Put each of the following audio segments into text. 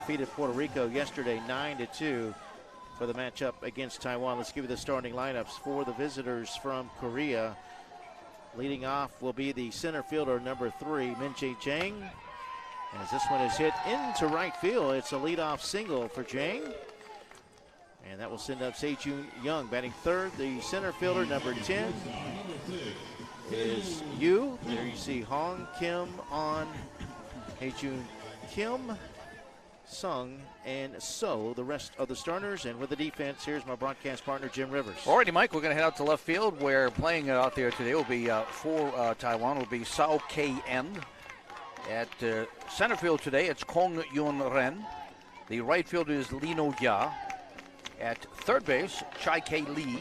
defeated Puerto Rico yesterday 9-2 for the matchup against Taiwan. Let's give you the starting lineups for the visitors from Korea. Leading off will be the center fielder, number 3, Min-Jae Jang. As this one is hit into right field, it's a leadoff single for Jang. And that will send up Sejun Young batting third. The center fielder, number 10, is Yu. There you see Hong Kim on, Haejun Kim, Sung, and So, the rest of the starters. And with the defense, here's my broadcast partner, Jim Rivers. Alrighty, Mike, we're going to head out to left field, where playing out there today will be for Taiwan will be Sao K-en. At center field today, it's Kong Yun Ren. The right fielder is Lee No-ya. At third base, Chai K. Lee.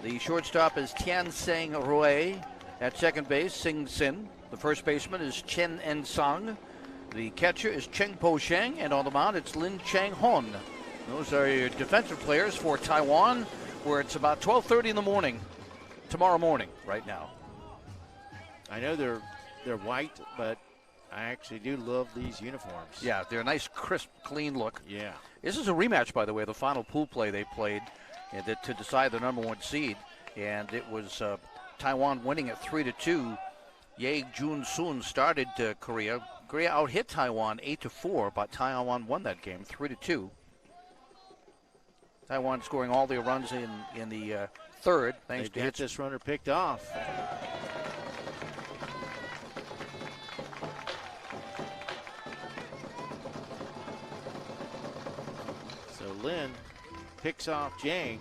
The shortstop is Tian Sang Rui. At second base, Sing Sin. The first baseman is Chen En Sang. The catcher is Cheng Po Sheng, and on the mound it's Lin Chang Hon. Those are your defensive players for Taiwan, where it's about 12:30 in the morning, tomorrow morning, right now. I know they're white, but I actually do love these uniforms. Yeah, they're a nice, crisp, clean look. Yeah. This is a rematch, by the way, the final pool play they played to decide the number 1 seed, and it was Taiwan winning at 3-2. Ye Jun-sun started Korea. Korea out-hit Taiwan 8-4, but Taiwan won that game 3-2. Taiwan scoring all their runs in the third, thanks to hits. This runner picked off. So Lin picks off Jang.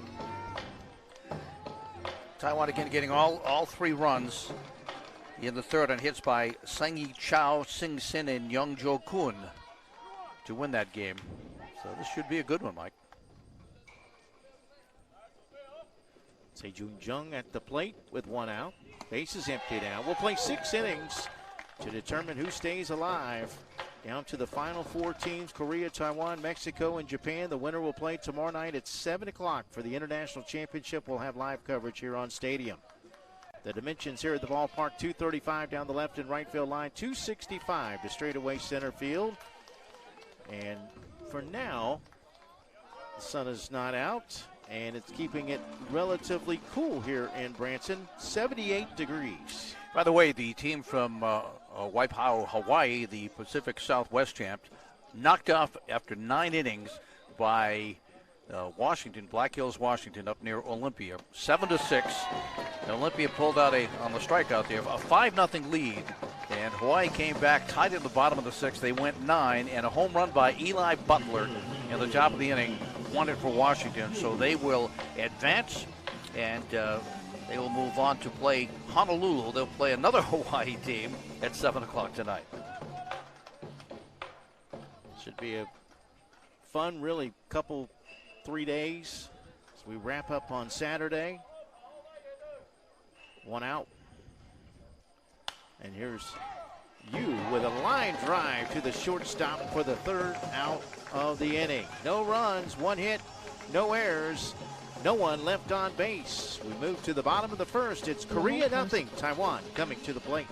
Taiwan again getting all 3 runs in the third on hits by Sang-Yi Chao, Sing Sin, and Young Jo Kun to win that game. So this should be a good one, Mike. Sejun Jung at the plate with 1 out. Base is empty now. We'll play 6 innings to determine who stays alive. Down to the final 4 teams, Korea, Taiwan, Mexico, and Japan. The winner will play tomorrow night at 7 o'clock for the International Championship. We'll have live coverage here on Stadium. The dimensions here at the ballpark, 235 down the left and right field line, 265 to straightaway center field. And for now, the sun is not out, and it's keeping it relatively cool here in Branson, 78 degrees. By the way, the team from Waipahu, Hawaii, the Pacific Southwest champs, knocked off after 9 innings by Washington, Black Hills, Washington, up near Olympia, 7-6. And Olympia pulled out on the strikeout there, a 5-0 lead. And Hawaii came back, tied in the bottom of the 6th. They went 9, and a home run by Eli Butler in the top of the inning won it for Washington. So they will advance, and they will move on to play Honolulu. They'll play another Hawaii team at 7 o'clock tonight. Should be a fun, really, 3 days as we wrap up on Saturday. 1 out. And here's Yu with a line drive to the shortstop for the 3rd out of the inning. No runs, 1 hit, no errors, no one left on base. We move to the bottom of the 1st. It's Korea 0, Taiwan coming to the plate.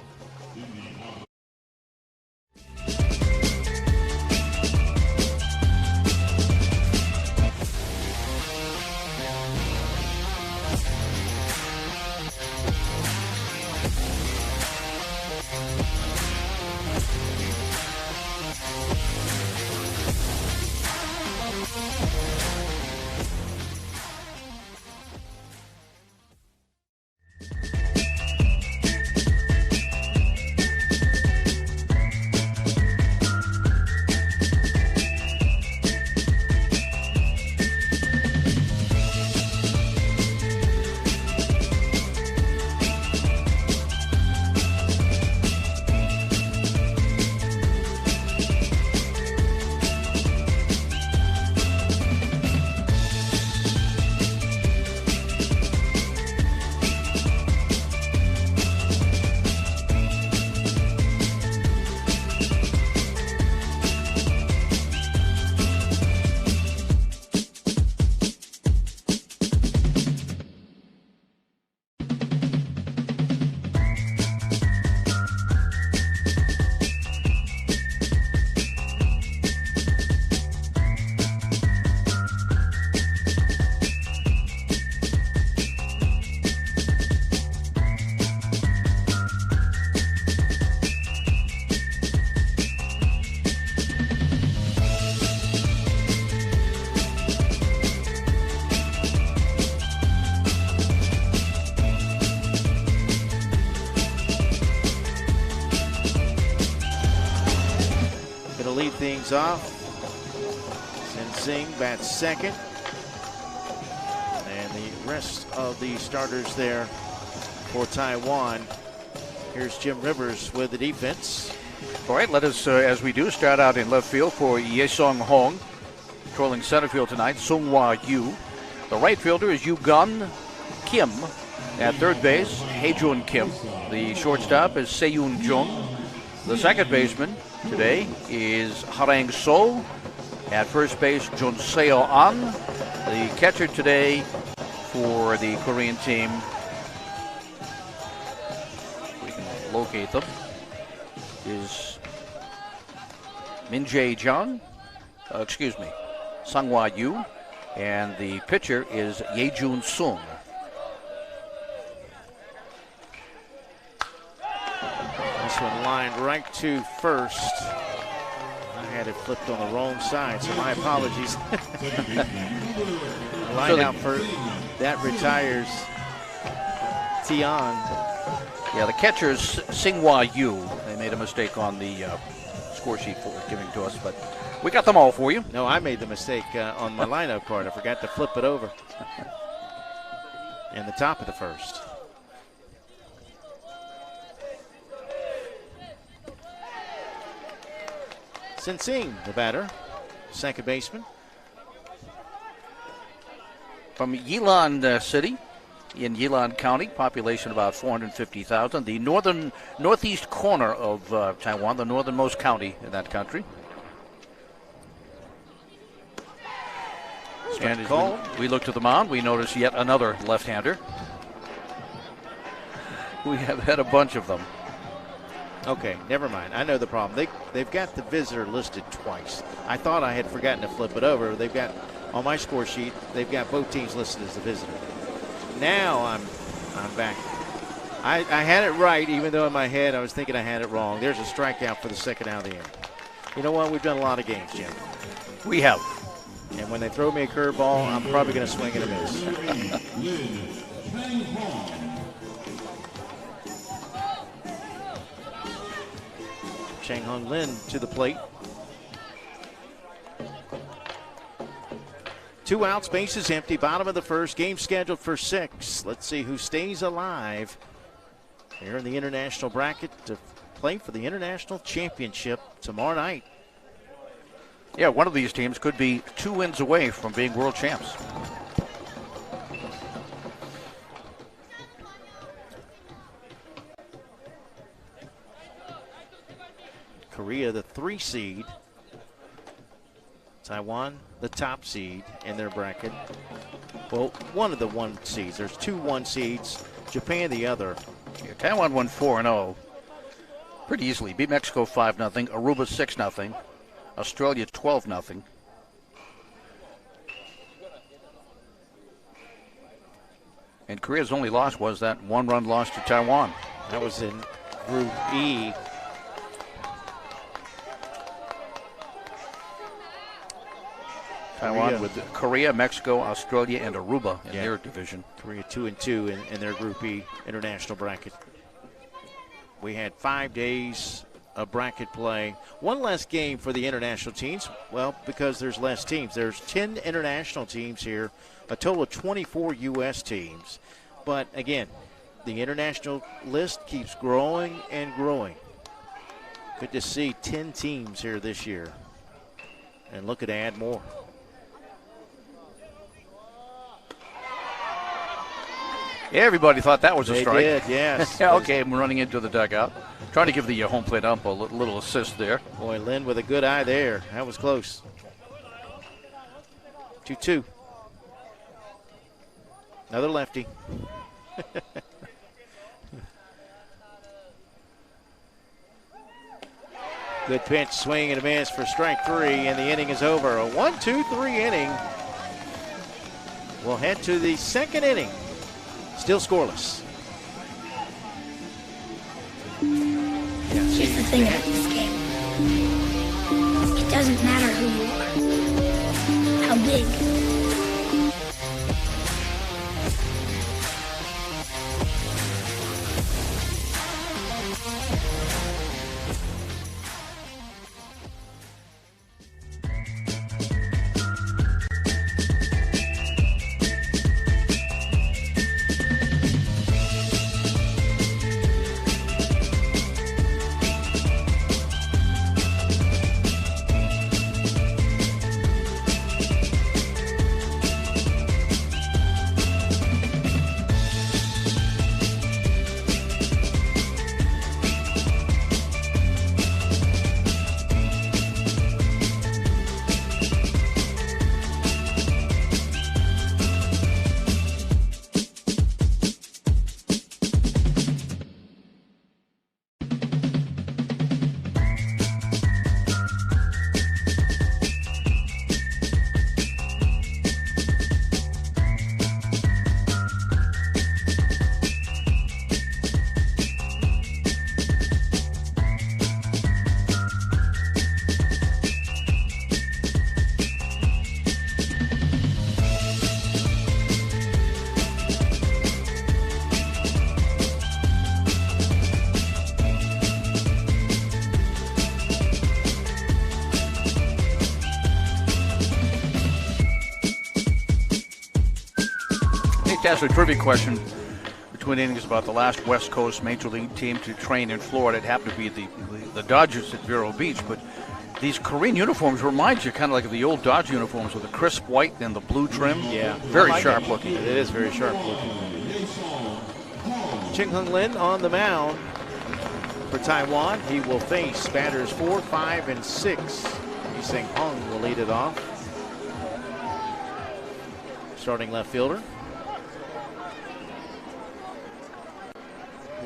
things off. Sing bats second. And the rest of the starters there for Taiwan. Here's Jim Rivers with the defense. All right, let us, as we do, start out in left field for Ye Sung Hong. Controlling center field tonight, Sung Hwa Yu. The right fielder is Yu-gun Kim. At third base, Hae-jun Kim. The shortstop is Se-yoon Jung. The second baseman today is Harang So. At first base, Jun Seo An. The catcher today for the Korean team, we can locate them, is Min Jae Jung. Sung Hwa Yu. And the pitcher is Ye Jun Sung. This one lined right to first. I had it flipped on the wrong side, so my apologies. Line out for that retires Tian. Yeah, the catcher is Singhwa Yu. They made a mistake on the score sheet for giving to us, but we got them all for you. No, I made the mistake on my lineup card. I forgot to flip it over in the top of the first. Sing, the batter, second baseman. From Yilan City in Yilan County, population about 450,000. The northeast corner of Taiwan, the northernmost county in that country. And as we look to the mound, we notice yet another left-hander. We have had a bunch of them. Okay, never mind. I know the problem. They've got the visitor listed twice. I thought I had forgotten to flip it over. They've got, on my score sheet, they've got both teams listed as the visitor. Now I'm back. I had it right, even though in my head I was thinking I had it wrong. There's a strikeout for the second out of the inning. You know what? We've done a lot of games, Jim. We have. And when they throw me a curveball, I'm probably going to swing and a miss. Chang Hong Lin to the plate. 2 outs, bases empty, bottom of the first, game scheduled for 6. Let's see who stays alive here in the international bracket to play for the international championship tomorrow night. Yeah, one of these teams could be 2 wins away from being world champs. Korea, the 3 seed. Taiwan, the top seed in their bracket. Well, one of the 1 seeds. There's 2 1 seeds. Japan, the other. Yeah, Taiwan won 4-0 pretty easily. Beat Mexico 5-0. Aruba 6-0. Australia 12-0. And Korea's only loss was that 1-run loss to Taiwan. That was in Group E. Taiwan with Korea, Mexico, Australia, and Aruba in their division. Korea 2-2 in their Group E international bracket. We had 5 days of bracket play. One less game for the international teams. Well, because there's less teams. There's 10 international teams here, a total of 24 U.S. teams. But again, the international list keeps growing and growing. Good to see 10 teams here this year. And looking to add more. Everybody thought that was a strike. They did, yes. Okay, I'm running into the dugout. Trying to give the home plate ump a little assist there. Boy, Lynn with a good eye there. That was close. 2-2. Another lefty. Good pitch, swing and a miss for strike 3, and the inning is over. A 1-2-3 inning. We'll head to the second inning. Still scoreless. Here's the thing about this game. It doesn't matter who you are, how big. hate to ask a trivia question between innings about the last West Coast Major League team to train in Florida. It happened to be the Dodgers at Vero Beach, but these Korean uniforms remind you kind of like the old Dodger uniforms with the crisp white and the blue trim. Yeah. Very sharp looking. It is very sharp looking. Ching-Hung Lin on the mound for Taiwan. He will face batters 4, 5, and 6. Lee Sang-Hung will lead it off. Starting left fielder.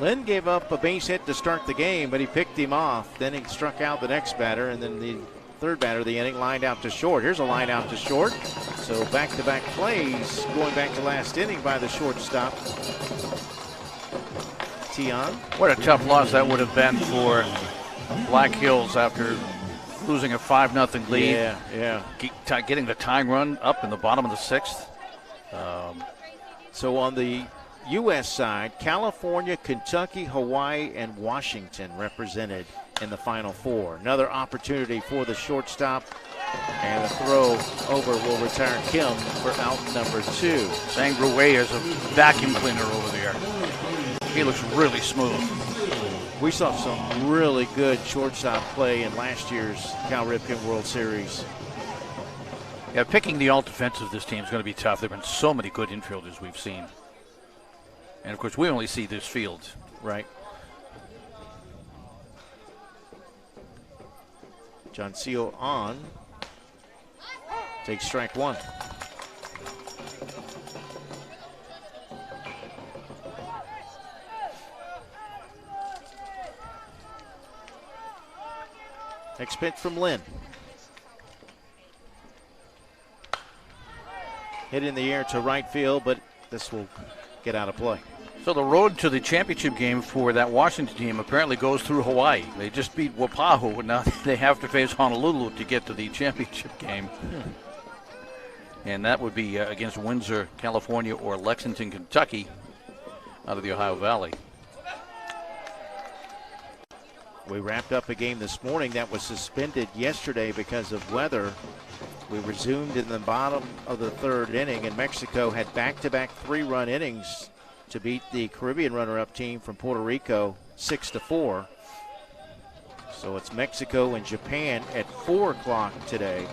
Lin gave up a base hit to start the game, but he picked him off. Then he struck out the next batter, and then the third batter of the inning lined out to short. Here's a line out to short. So back-to-back plays going back to last inning by the shortstop, Twn. What a tough loss that would have been for Black Hills after losing a 5-0 lead. Yeah. Getting the tying run up in the bottom of the 6th. So on the U.S. side, California, Kentucky, Hawaii, and Washington represented in the Final Four. Another opportunity for the shortstop, and the throw over will retire Kim for out number 2. Sang Rui is a vacuum cleaner over there. He looks really smooth. We saw some really good shortstop play in last year's Cal Ripken World Series. Yeah, picking the alt-defensive of this team is going to be tough. There have been so many good infielders we've seen. And, of course, we only see this field. Right. John Seo on. Takes strike 1. Next pitch from Lin. Hit in the air to right field, but this will get out of play. So the road to the championship game for that Washington team apparently goes through Hawaii. They just beat Wapahu, but now they have to face Honolulu to get to the championship game. And that would be against Windsor, California, or Lexington, Kentucky, out of the Ohio Valley. We wrapped up a game this morning that was suspended yesterday because of weather. We resumed in the bottom of the 3rd inning, and Mexico had back-to-back 3-run innings to beat the Caribbean runner-up team from Puerto Rico 6-4. So it's Mexico and Japan at 4 o'clock today.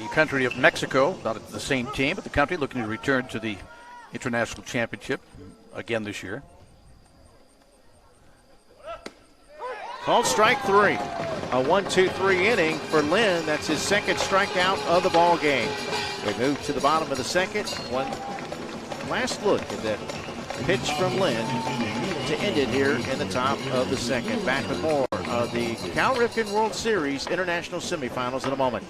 The country of Mexico, not the same team, but the country looking to return to the international championship again this year. Called strike 3. A 1-2-3 inning for Lin. That's his 2nd strikeout of the ball game. We move to the bottom of the 2nd. One last look at that pitch from Lin to end it here in the top of the 2nd. Back with more of the Cal Ripken World Series International Semifinals in a moment.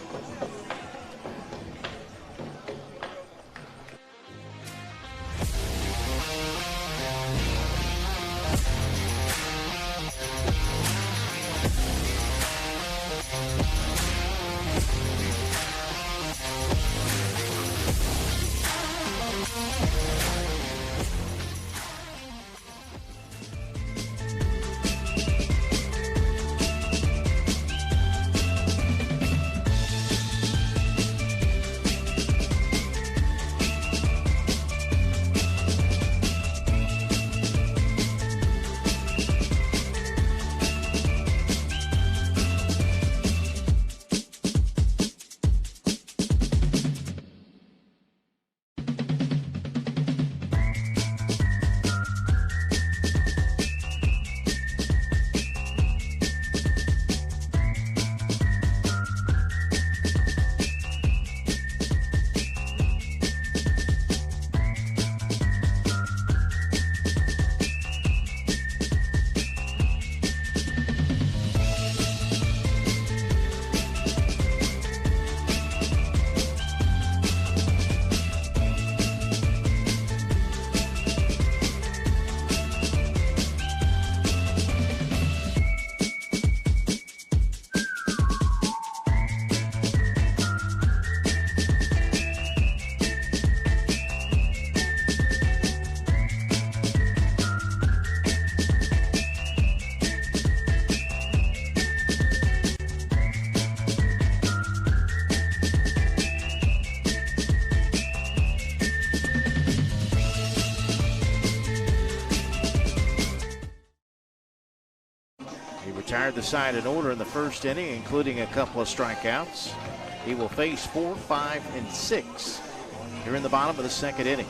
retired the side in order in the first inning, including a couple of strikeouts. He will face 4, 5, and 6 here in the bottom of the second inning.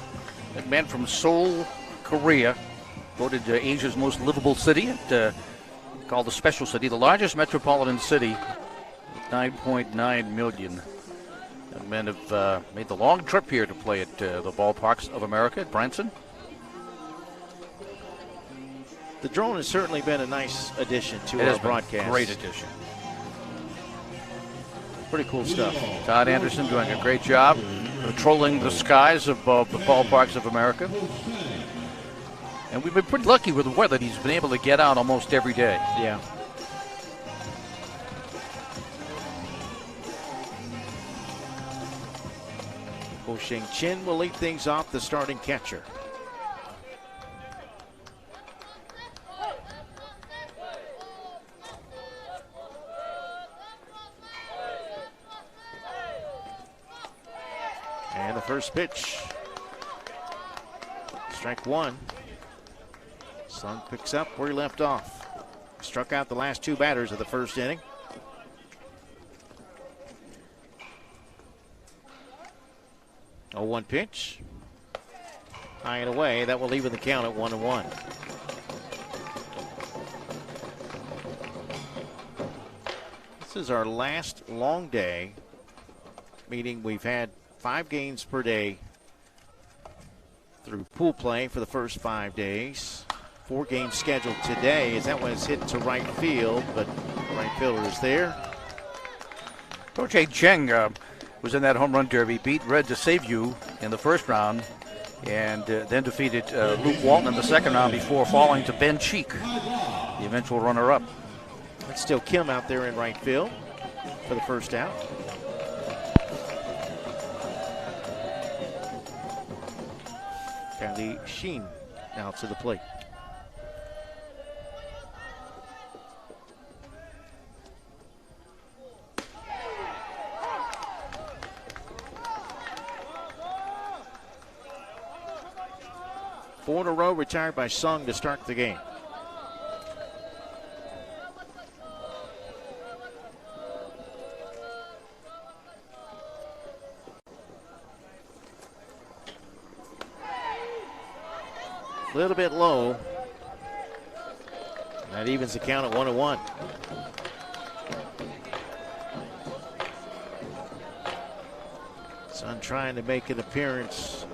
A man from Seoul, Korea, voted Asia's most livable city, called the Special City, the largest metropolitan city, 9.9 million. And men have made the long trip here to play at the ballparks of America at Branson. The drone has certainly been a nice addition to our broadcast. Great addition. Pretty cool stuff. Todd Anderson doing a great job patrolling the skies of the ballparks of America. And we've been pretty lucky with the weather. He's been able to get out almost every day. Yeah. Ko Sheng-chin will lead things off, the starting catcher. And the first pitch. Strike one. Sung picks up where he left off. Struck out the last two batters of the first inning. Oh, 1 pitch. High and away. That will even the count at 1-1. This is our last long day, meaning we've had 5 games per day through pool play for the first 5 days. 4 games scheduled today, as that one is hit to right field, but the right fielder is there. Coach Cheng was in that home run derby, beat Red to save you in the first round, and then defeated Luke Walton in the second round before falling to Ben Cheek, the eventual runner-up. That's still Kim out there in right field for the first out. Kylie Sheen now to the plate. Four in a row retired by Sung to start the game. A little bit low. That evens the count at 1-1. Sun trying to make an appearance.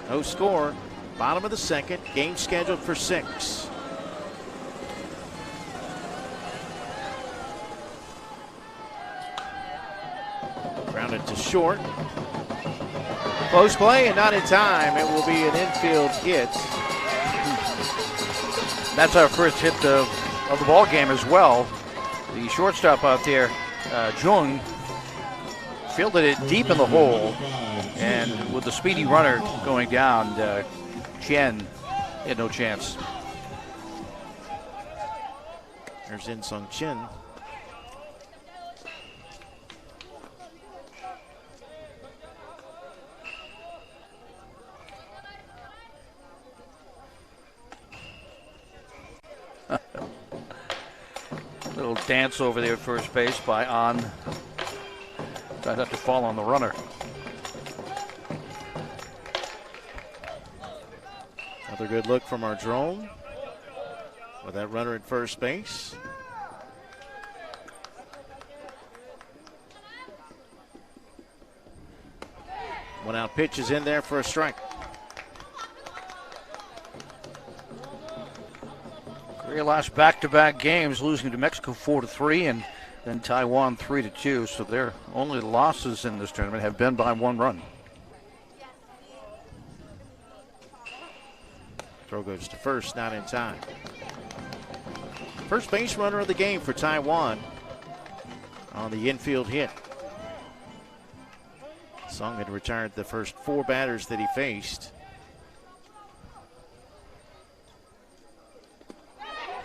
No score. Bottom of the second. Game scheduled for 6. Grounded to short. Close play and not in time. It will be an infield hit. That's our first hit of the ball game as well. The shortstop out there, Jung, fielded it deep in the hole. And with the speedy runner going down, Chen had no chance. There's In Sung Chin. Little dance over there at first base by An. Tried not to fall on the runner. Another good look from our drone with that runner at first base. One out pitch is in there for a strike. Korea lost back-to-back games, losing to Mexico 4-3 and then Taiwan 3-2. So their only losses in this tournament have been by 1 run. Throw goes to first, not in time. First base runner of the game for Taiwan on the infield hit. Sung had retired the first 4 batters that he faced.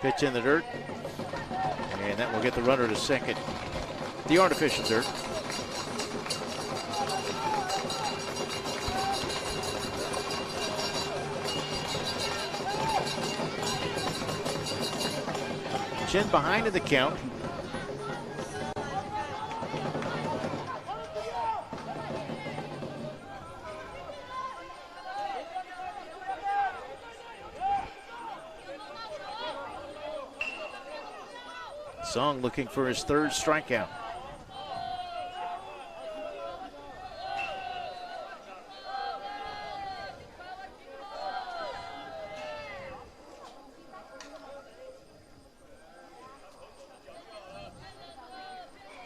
Pitch in the dirt. And that will get the runner to second. The artificial dirt. Chin behind in the count. Song looking for his third strikeout.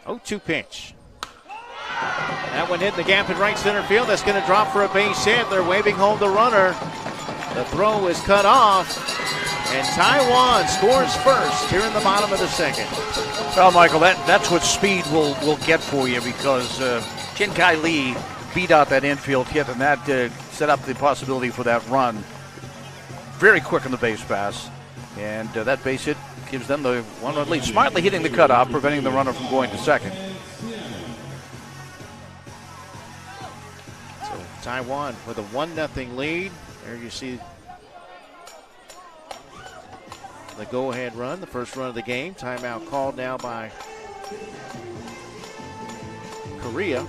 Oh, 2 pitch. That one hit the gap in right center field. That's going to drop for a base hit. They're waving home the runner. The throw is cut off. And Taiwan scores first here in the bottom of the second. Well, Michael, that's what speed will get for you, because Jin Kai Lee beat out that infield hit, and that set up the possibility for that run. Very quick on the base pass. And that base hit gives them the 1-run lead. Smartly hitting the cutoff, preventing the runner from going to second. So Taiwan with a 1-0 lead. There you see the go-ahead run, the first run of the game. Timeout called now by Korea.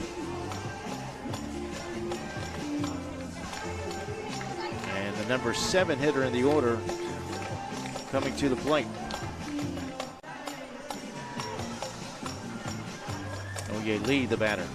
And the number 7 hitter in the order coming to the plate. Oye Lee, the batter.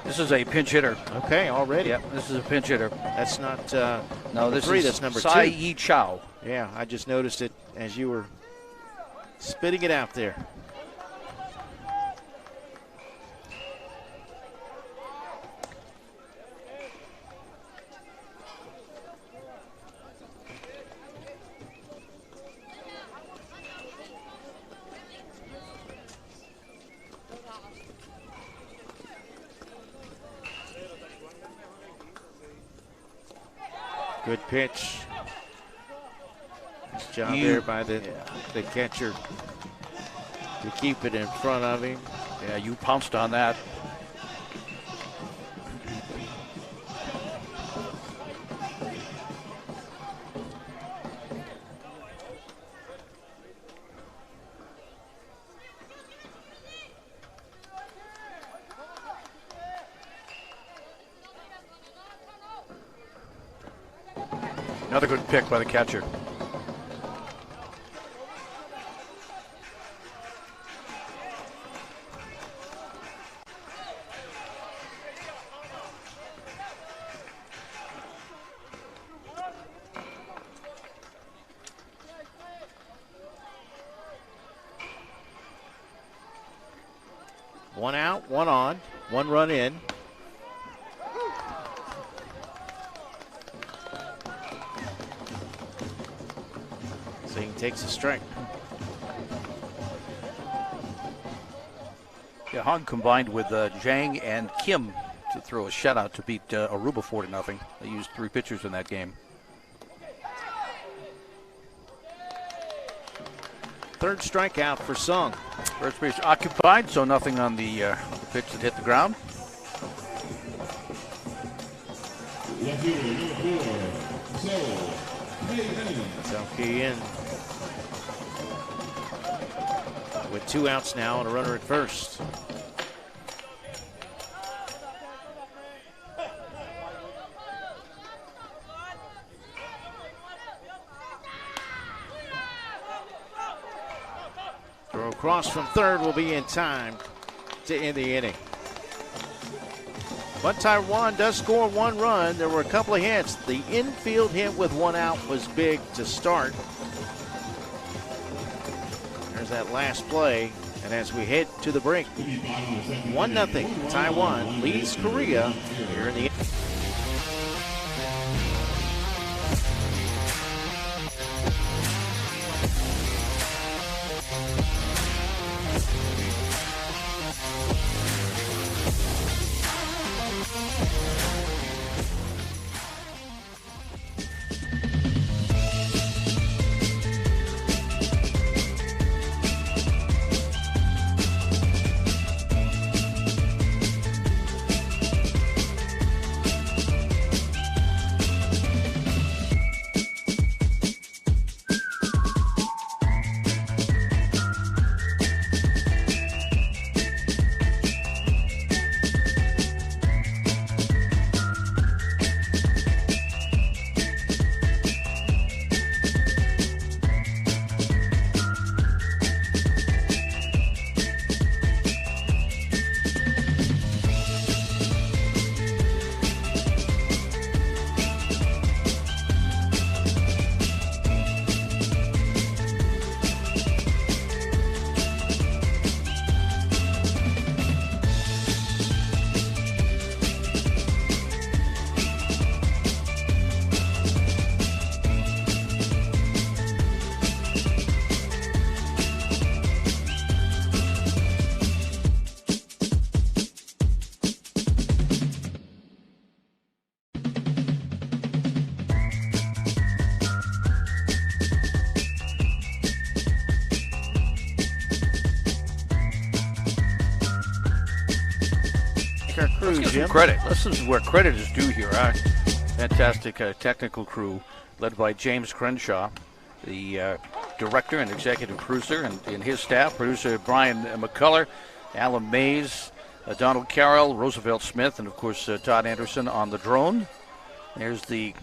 This is a pinch hitter. Okay, already. Yep, this is a pinch hitter. That's not no, this 3, is that's number Sai 2. Yi Chao. Yeah, I just noticed it as you were spitting it out there. Good pitch. Nice job there by the catcher to keep it in front of him. Yeah, you pounced on that. Another good pick by the catcher. One out, one on, 1 run in. Takes a strike. Yeah, Han combined with Zhang and Kim to throw a shutout to beat Aruba 4-0. They used 3 pitchers in that game. Third strikeout for Sung. First base occupied, so nothing on the pitch that hit the ground. Selkie in with 2 outs now and a runner at first. Throw across from third will be in time to end the inning. But Taiwan does score 1 run. There were a couple of hits. The infield hit with 1 out was big to start. There's that last play. And as we head to the break, 1-0, Taiwan leads Korea here in the our crew, Let's give Jim. some credit. This is where credit is due here. Our fantastic technical crew led by James Crenshaw, the director and executive producer, and his staff, producer Brian McCullough, Alan Mays, Donald Carroll, Roosevelt Smith, and of course Todd Anderson on the drone. There's the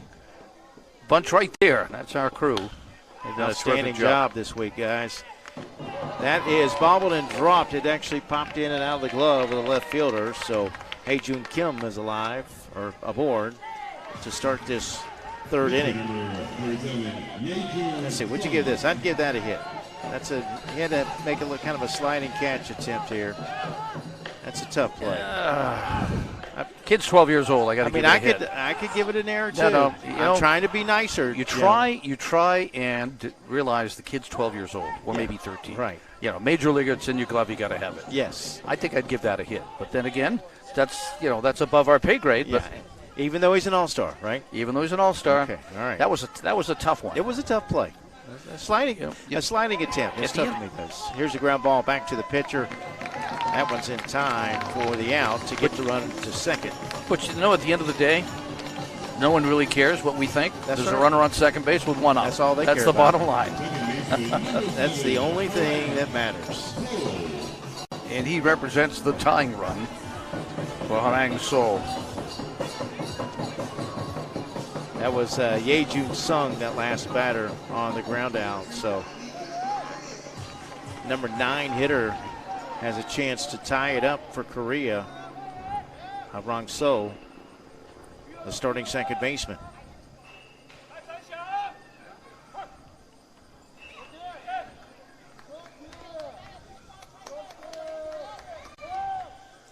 bunch right there. That's our crew. They've done Outstanding a terrific job this week, guys. That is bobbled and dropped. It actually popped in and out of the glove of the left fielder. So Hae-Jun Kim is alive or aboard to start this third inning. Let's see, what'd you give this? I'd give that a hit. He had to make it look kind of a sliding catch attempt here. That's a tough play. Kid's 12 years old. I could give it an error too. No, I'm trying to be nicer. You try and realize the kid's 12 years old, or maybe 13. Right. Major leaguer, it's in your glove. You got to have it. Yes. I think I'd give that a hit. But then again, that's above our pay grade. Yeah. But even though he's an all-star, right? Even though he's an all-star. Okay. All right. That was a tough one. It was a tough play. A sliding attempt. It's tough to make those. Here's a ground ball back to the pitcher. That one's in time for the out to get the run to second. But at the end of the day, no one really cares what we think. There's a runner on second base with one out. That's all they care That's the about. bottom line. That's the only thing that matters. And he represents the tying run for Harang So. That was Ye-Jun Sung, that last batter on the ground out. So number 9 hitter has a chance to tie it up for Korea. Harang So, the starting second baseman.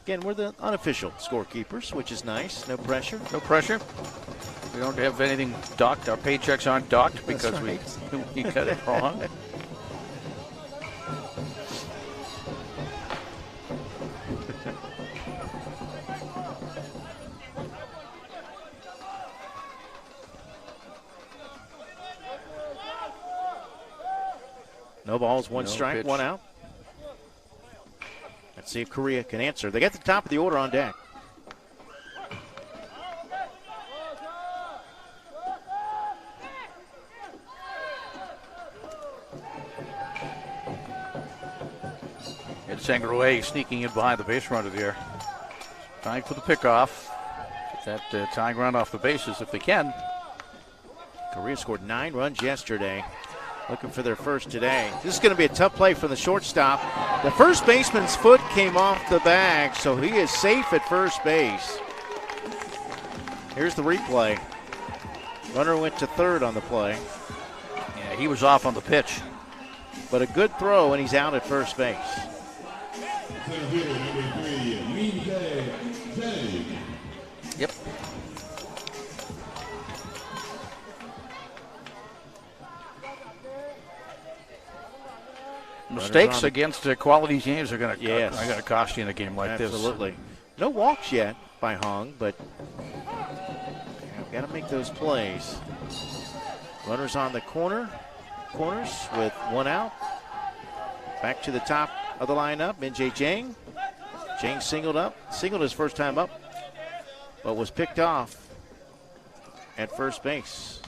Again, we're the unofficial scorekeepers, which is nice. No pressure. No pressure. We don't have anything docked. Our paychecks aren't docked because we got it wrong. No balls, one strike, pitch. one out. Let's see if Korea can answer. They got the top of the order on deck. It's Sangruay sneaking in behind the base runner there. Trying for the pickoff. Get that tying run off the bases if they can. Korea scored 9 runs yesterday. Looking for their first today. This is going to be a tough play for the shortstop. The first baseman's foot came off the bag, so he is safe at first base. Here's the replay. Runner went to third on the play. Yeah, he was off on the pitch. But a good throw, and he's out at first base. Yep. Mistakes against quality teams are going to cost you in a game like this. Absolutely. No walks yet by Hung, but got to make those plays. Runners on the corners with one out. Back to the top of the lineup, Min-Jae Jang. Jang singled his first time up, but was picked off at first base.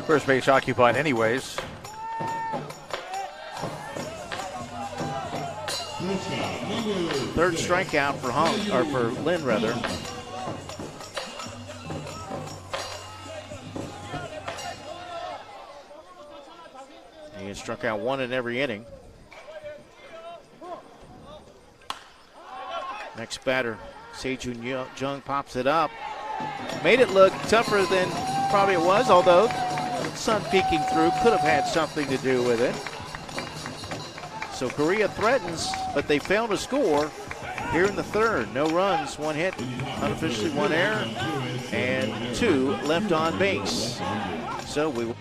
First base occupied anyways. Third strikeout for for Lin rather. He has struck out 1 in every inning. Next batter, Hae-Jun Jung pops it up. Made it look tougher than probably it was, although the sun peeking through could have had something to do with it. So Korea threatens, but they fail to score here in the third. No runs, 1 hit, unofficially 1 error, and 2 left on base. So we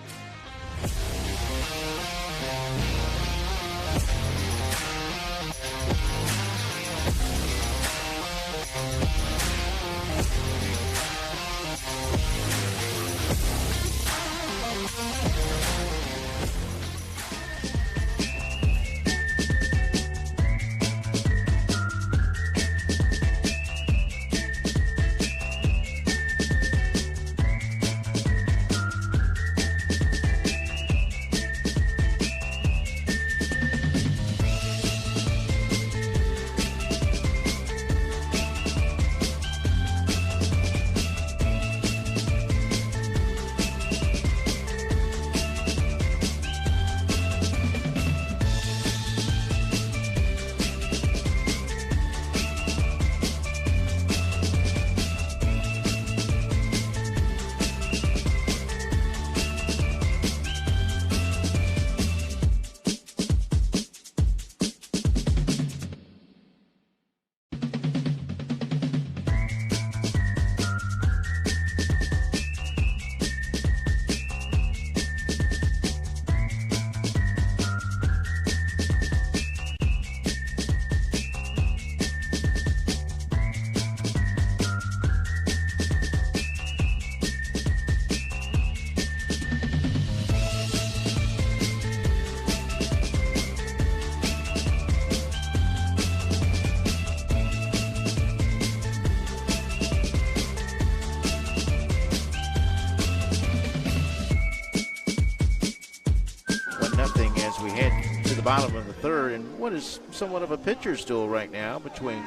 the bottom of the third, and what is somewhat of a pitcher's duel right now between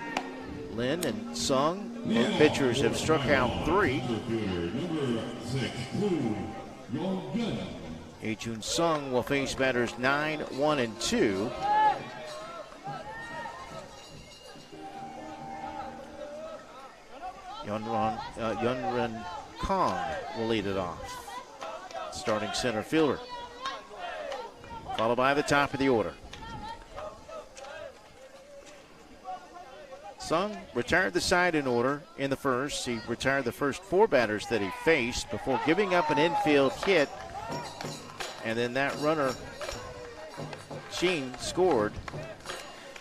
Lin and Sung. Both pitchers have struck out 3. Hee-Jun Sung will face batters 9, 1, and 2. Yunren Kong will lead it off. Starting center fielder. Followed by the top of the order. Sung retired the side in order in the first. He retired the first 4 batters that he faced before giving up an infield hit. And then that runner, Sheen, scored.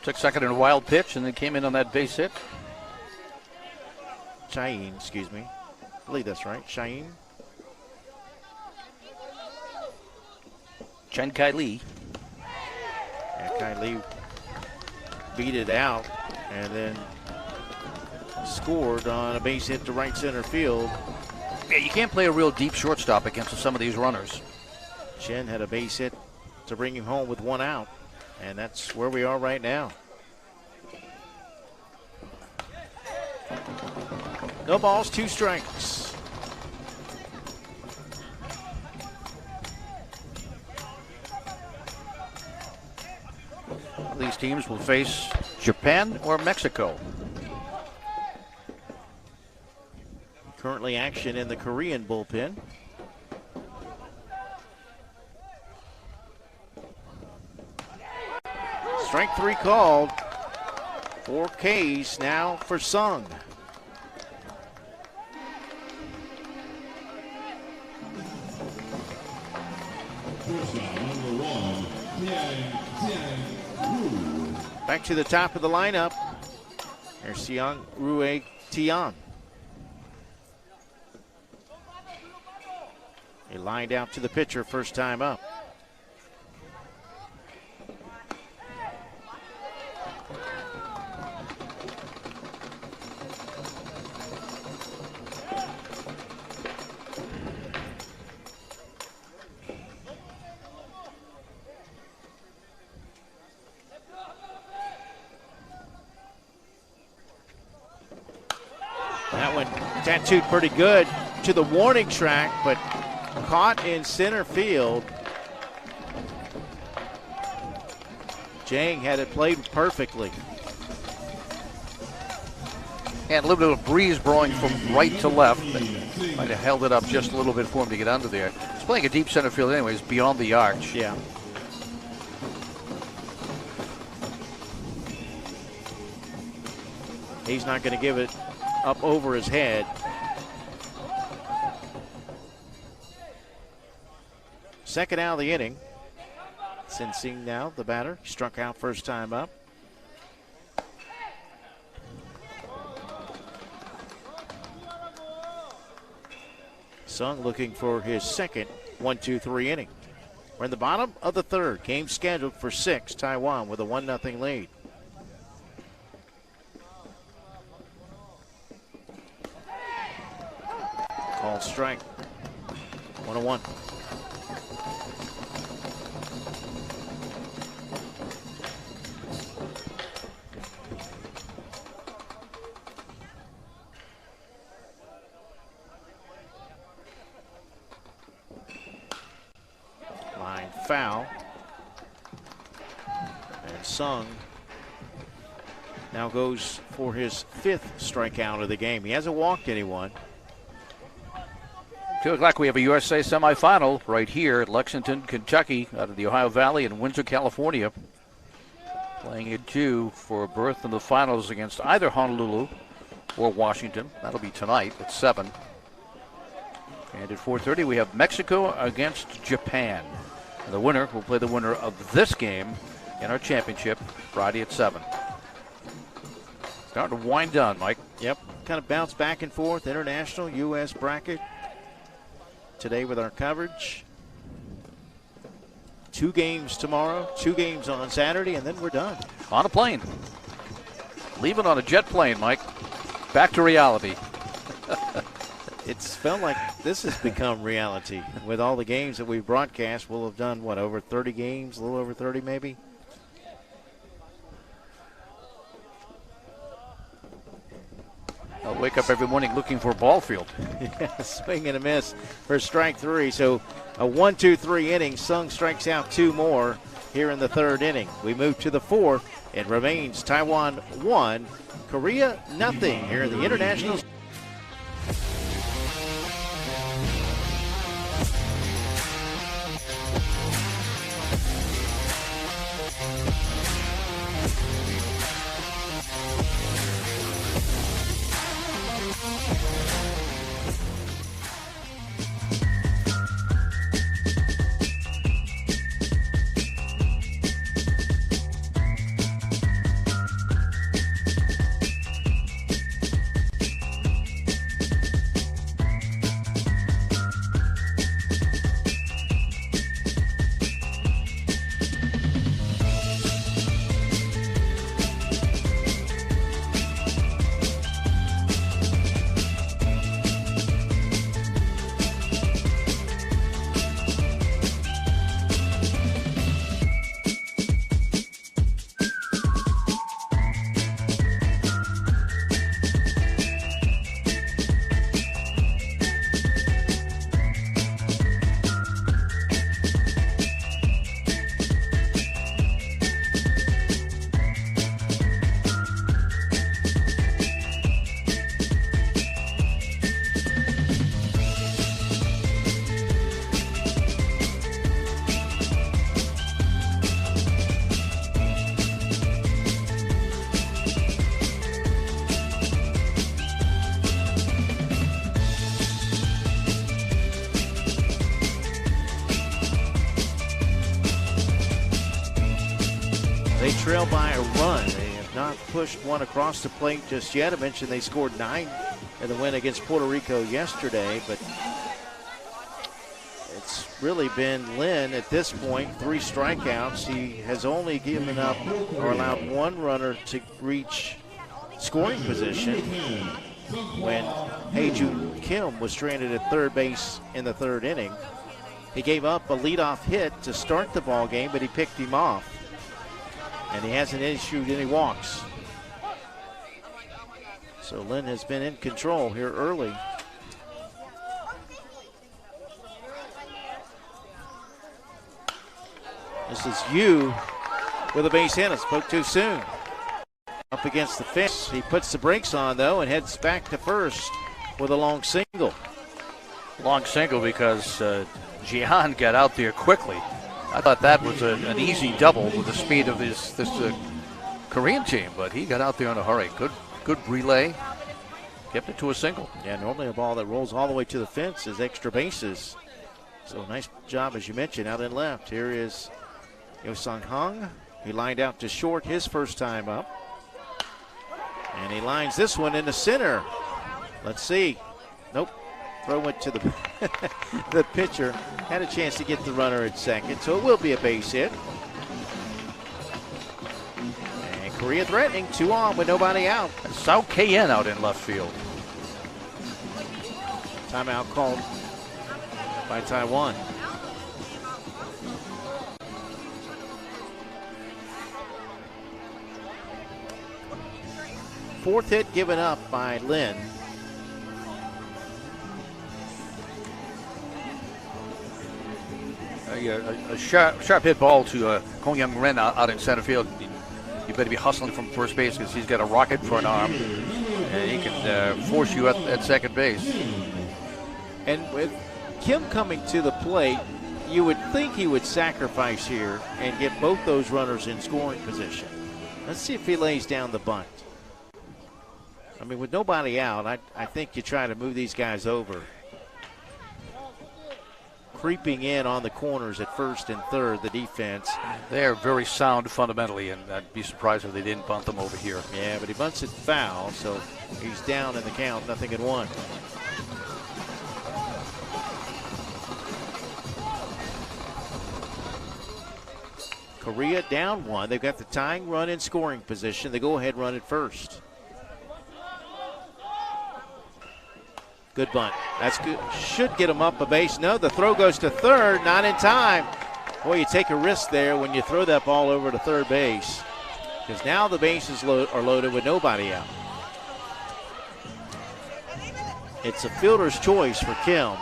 Took second in a wild pitch and then came in on that base hit. Cheyenne, excuse me. I believe that's right. Cheyenne. Chen Kai Lee. And Kai Lee beat it out and then scored on a base hit to right center field. Yeah, you can't play a real deep shortstop against some of these runners. Chen had a base hit to bring him home with 1 out, and that's where we are right now. No balls, 2 strikes. These teams will face Japan or Mexico. Currently action in the Korean bullpen. Strike 3 called. 4 Ks now for Sung. Back to the top of the lineup. There's Seong Rue Tian. He lined out to the pitcher first time up. That one tattooed pretty good to the warning track, but caught in center field. Jang had it played perfectly. And a little bit of breeze blowing from right to left. Might have held it up just a little bit for him to get under there. He's playing a deep center field anyways, beyond the arch. Yeah. He's not going to give it up over his head. Second out of the inning. Sensing now, the batter, struck out first time up. Sung looking for his second 1-2-3 inning. We're in the bottom of the third. Game scheduled for 6. Taiwan with a 1-0 lead. Called strike. 1-1. Line foul. And Sung now goes for his 5th strikeout of the game. He hasn't walked anyone. 2 o'clock, we have a USA semifinal right here at Lexington, Kentucky, out of the Ohio Valley in Windsor, California. Playing at 2 for a berth in the finals against either Honolulu or Washington. That'll be tonight at 7. And at 4:30, we have Mexico against Japan. And the winner will play the winner of this game in our championship Friday at 7. Starting to wind down, Mike. Yep, kind of bounce back and forth. International, U.S. bracket. Today with our coverage. 2 games tomorrow, 2 games on Saturday, and then we're done. On a plane. Leaving on a jet plane, Mike. Back to reality. It's felt like this has become reality. With all the games that we've broadcast, we'll have done, what, over 30 games, a little over 30 maybe? I'll wake up every morning looking for a ball field. Yeah, swing and a miss for strike 3. So a 1-2-3 inning. Sung strikes out 2 more here in the 3rd inning. We move to the 4th. It remains Taiwan 1, Korea nothing here in the International. They trail by a run. They have not pushed one across the plate just yet. I mentioned they scored 9 in the win against Puerto Rico yesterday, but it's really been Lin at this point, 3 strikeouts. He has only given up or allowed 1 runner to reach scoring position when Hae-Jun Kim was stranded at 3rd base in the 3rd inning. He gave up a leadoff hit to start the ball game, but he picked him off. And he hasn't issued any walks. So Lin has been in control here early. This is Yu with a base hit. It spoke too soon. Up against the fence. He puts the brakes on, though, and heads back to first with a long single. Long single because Jihan got out there quickly. I thought that was an easy double with the speed of this Korean team, but he got out there in a hurry. Good relay. Kept it to a single. Yeah, normally a ball that rolls all the way to the fence is extra bases. So nice job, as you mentioned, out in left. Here is Yo Sung Hung. He lined out to short his first time up. And he lines this one into center. Let's see. Nope. Throw went to the the pitcher. Had a chance to get the runner at second, so it will be a base hit. And Korea threatening, 2 on with nobody out. Sao KN out in left field. Timeout called by Taiwan. Fourth hit given up by Lin. A sharp hit ball to Kong Young Ren out in center field. You better be hustling from first base because he's got a rocket for an arm, and he can force you at second base. And with Kim coming to the plate, you would think he would sacrifice here and get both those runners in scoring position. Let's see if he lays down the bunt. I mean, with nobody out, I think you try to move these guys over. Creeping in on the corners at first and third, the defense. They're very sound fundamentally, and I'd be surprised if they didn't bunt them over here. Yeah, but he bunts it foul, so he's down in the count, 0-1. Korea down 1. They've got the tying run in scoring position. The go-ahead run at first. Good bunt. That's good. Should get him up a base. No, the throw goes to third. Not in time. Boy, you take a risk there when you throw that ball over to third base, because now the bases are loaded with nobody out. It's a fielder's choice for Kim.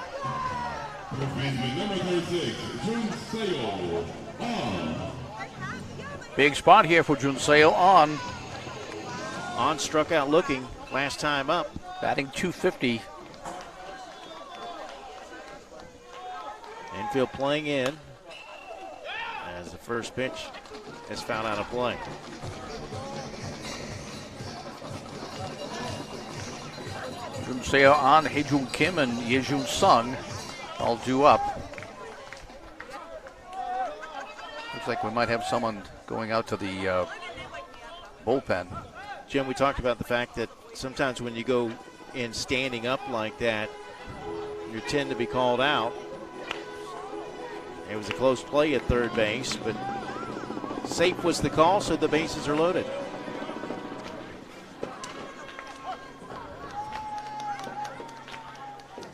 Big spot here for Junseo on. On struck out looking last time up. Batting .250. Infield playing in as the first pitch is fouled out of play. Junseo on, Haejun Kim and Yejun Sung all due up. Looks like we might have someone going out to the bullpen. Jim, we talked about the fact that sometimes when you go in standing up like that, you tend to be called out. It was a close play at third base, but safe was the call, so the bases are loaded.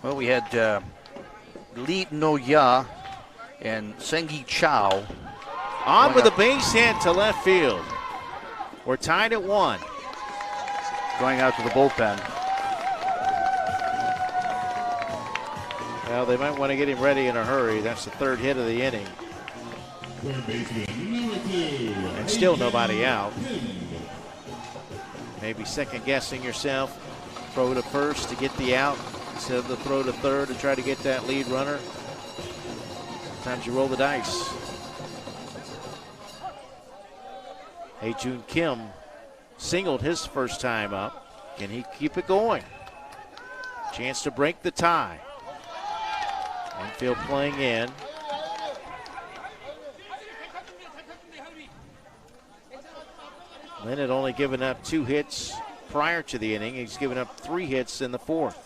Well, we had Lee No-ya and Sengi Chow. On with a base hit to left field. We're tied at 1. Going out to the bullpen. Well, they might want to get him ready in a hurry. That's the third hit of the inning. And still nobody out. Maybe second guessing yourself. Throw to first to get the out instead of the throw to third to try to get that lead runner. Sometimes you roll the dice. Haejun Kim singled his first time up. Can he keep it going? Chance to break the tie. Infield playing in. Lynn had only given up 2 hits prior to the inning. He's given up 3 hits in the 4th.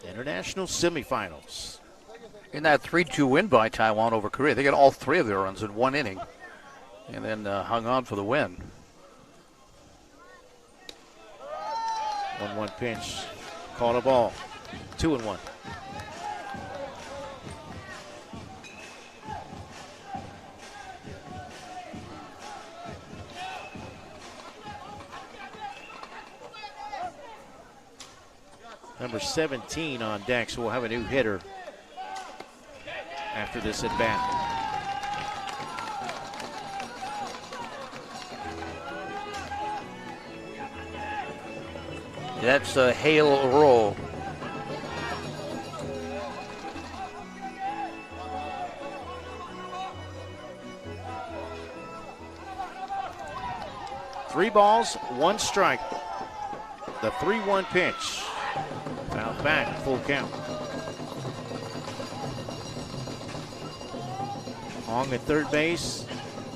International semifinals. In that 3-2 win by Taiwan over Korea, they got all 3 of their runs in 1 inning and then hung on for the win. 1-1 pitch. Called a ball. 2-1. Number 17 on deck, so we'll have a new hitter after this at bat. That's Hale Rowe. Three balls, 1 strike. The 3-1 pitch. Fouled back, full count. Hong at third base.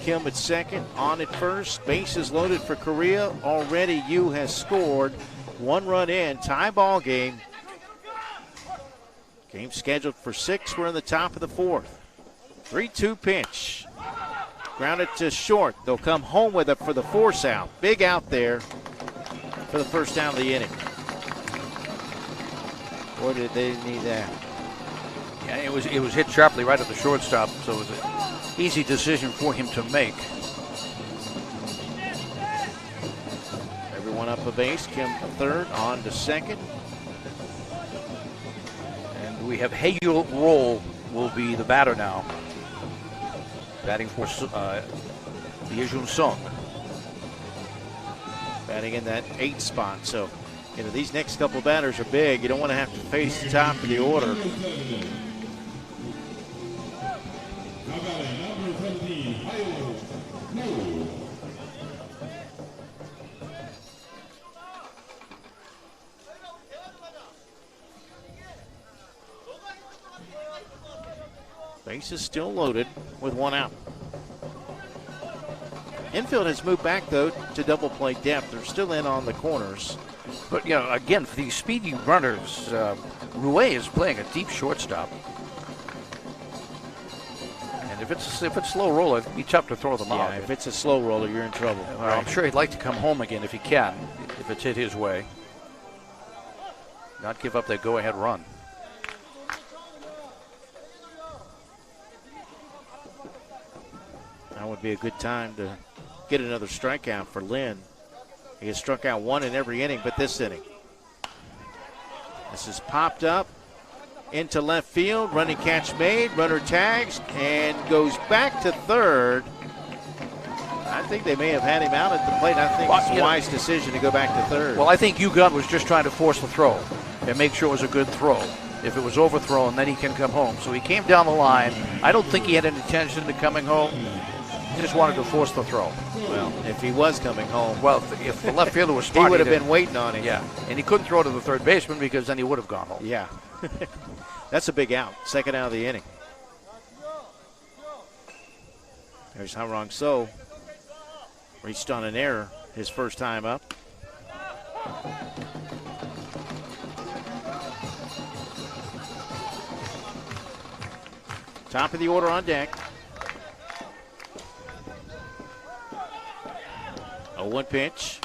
Kim at second. On at first. Bases loaded for Korea. Already Yu has scored. 1 run in. Tie ball game. Game scheduled for 6. We're in the top of the 4th. 3-2 pitch. Grounded to short. They'll come home with it for the force out. Big out there for the first down of the inning. Boy, did they need that. Yeah, it was hit sharply right at the shortstop, so it was an easy decision for him to make. Everyone up a base. Kim third, on to second. And we have Hale Rowe will be the batter now. Batting for Yejun Sung. Batting in that 8th spot. So, you know, these next couple batters are big. You don't want to have to face the top of the order. Base is still loaded with 1 out. Infield has moved back, though, to double play depth. They're still in on the corners. But, you know, again, for these speedy runners, Rue is playing a deep shortstop. And if it's a slow roller, it'd be tough to throw them out. Yeah, if it's a slow roller, you're in trouble. Well, right. I'm sure he'd like to come home again if he can, if it's hit his way. Not give up that go-ahead run. That would be a good time to get another strikeout for Lynn. He has struck out one in every inning but this inning. This is popped up into left field. Running catch made. Runner tags and goes back to third. I think they may have had him out at the plate. I think it's a wise decision to go back to third. Well, I think Gunn was just trying to force the throw and make sure it was a good throw. If it was overthrown, then he can come home. So he came down the line. I don't think he had any intention of coming home. He just wanted to force the throw. Well, if he was coming home. Well, if the left fielder was smart, he would have been waiting on him. Yeah, and he couldn't throw to the third baseman because then he would have gone home. Yeah. That's a big out. Second out of the inning. There's Harong So. Reached on an error his first time up. Top of the order on deck. 0-1 pitch.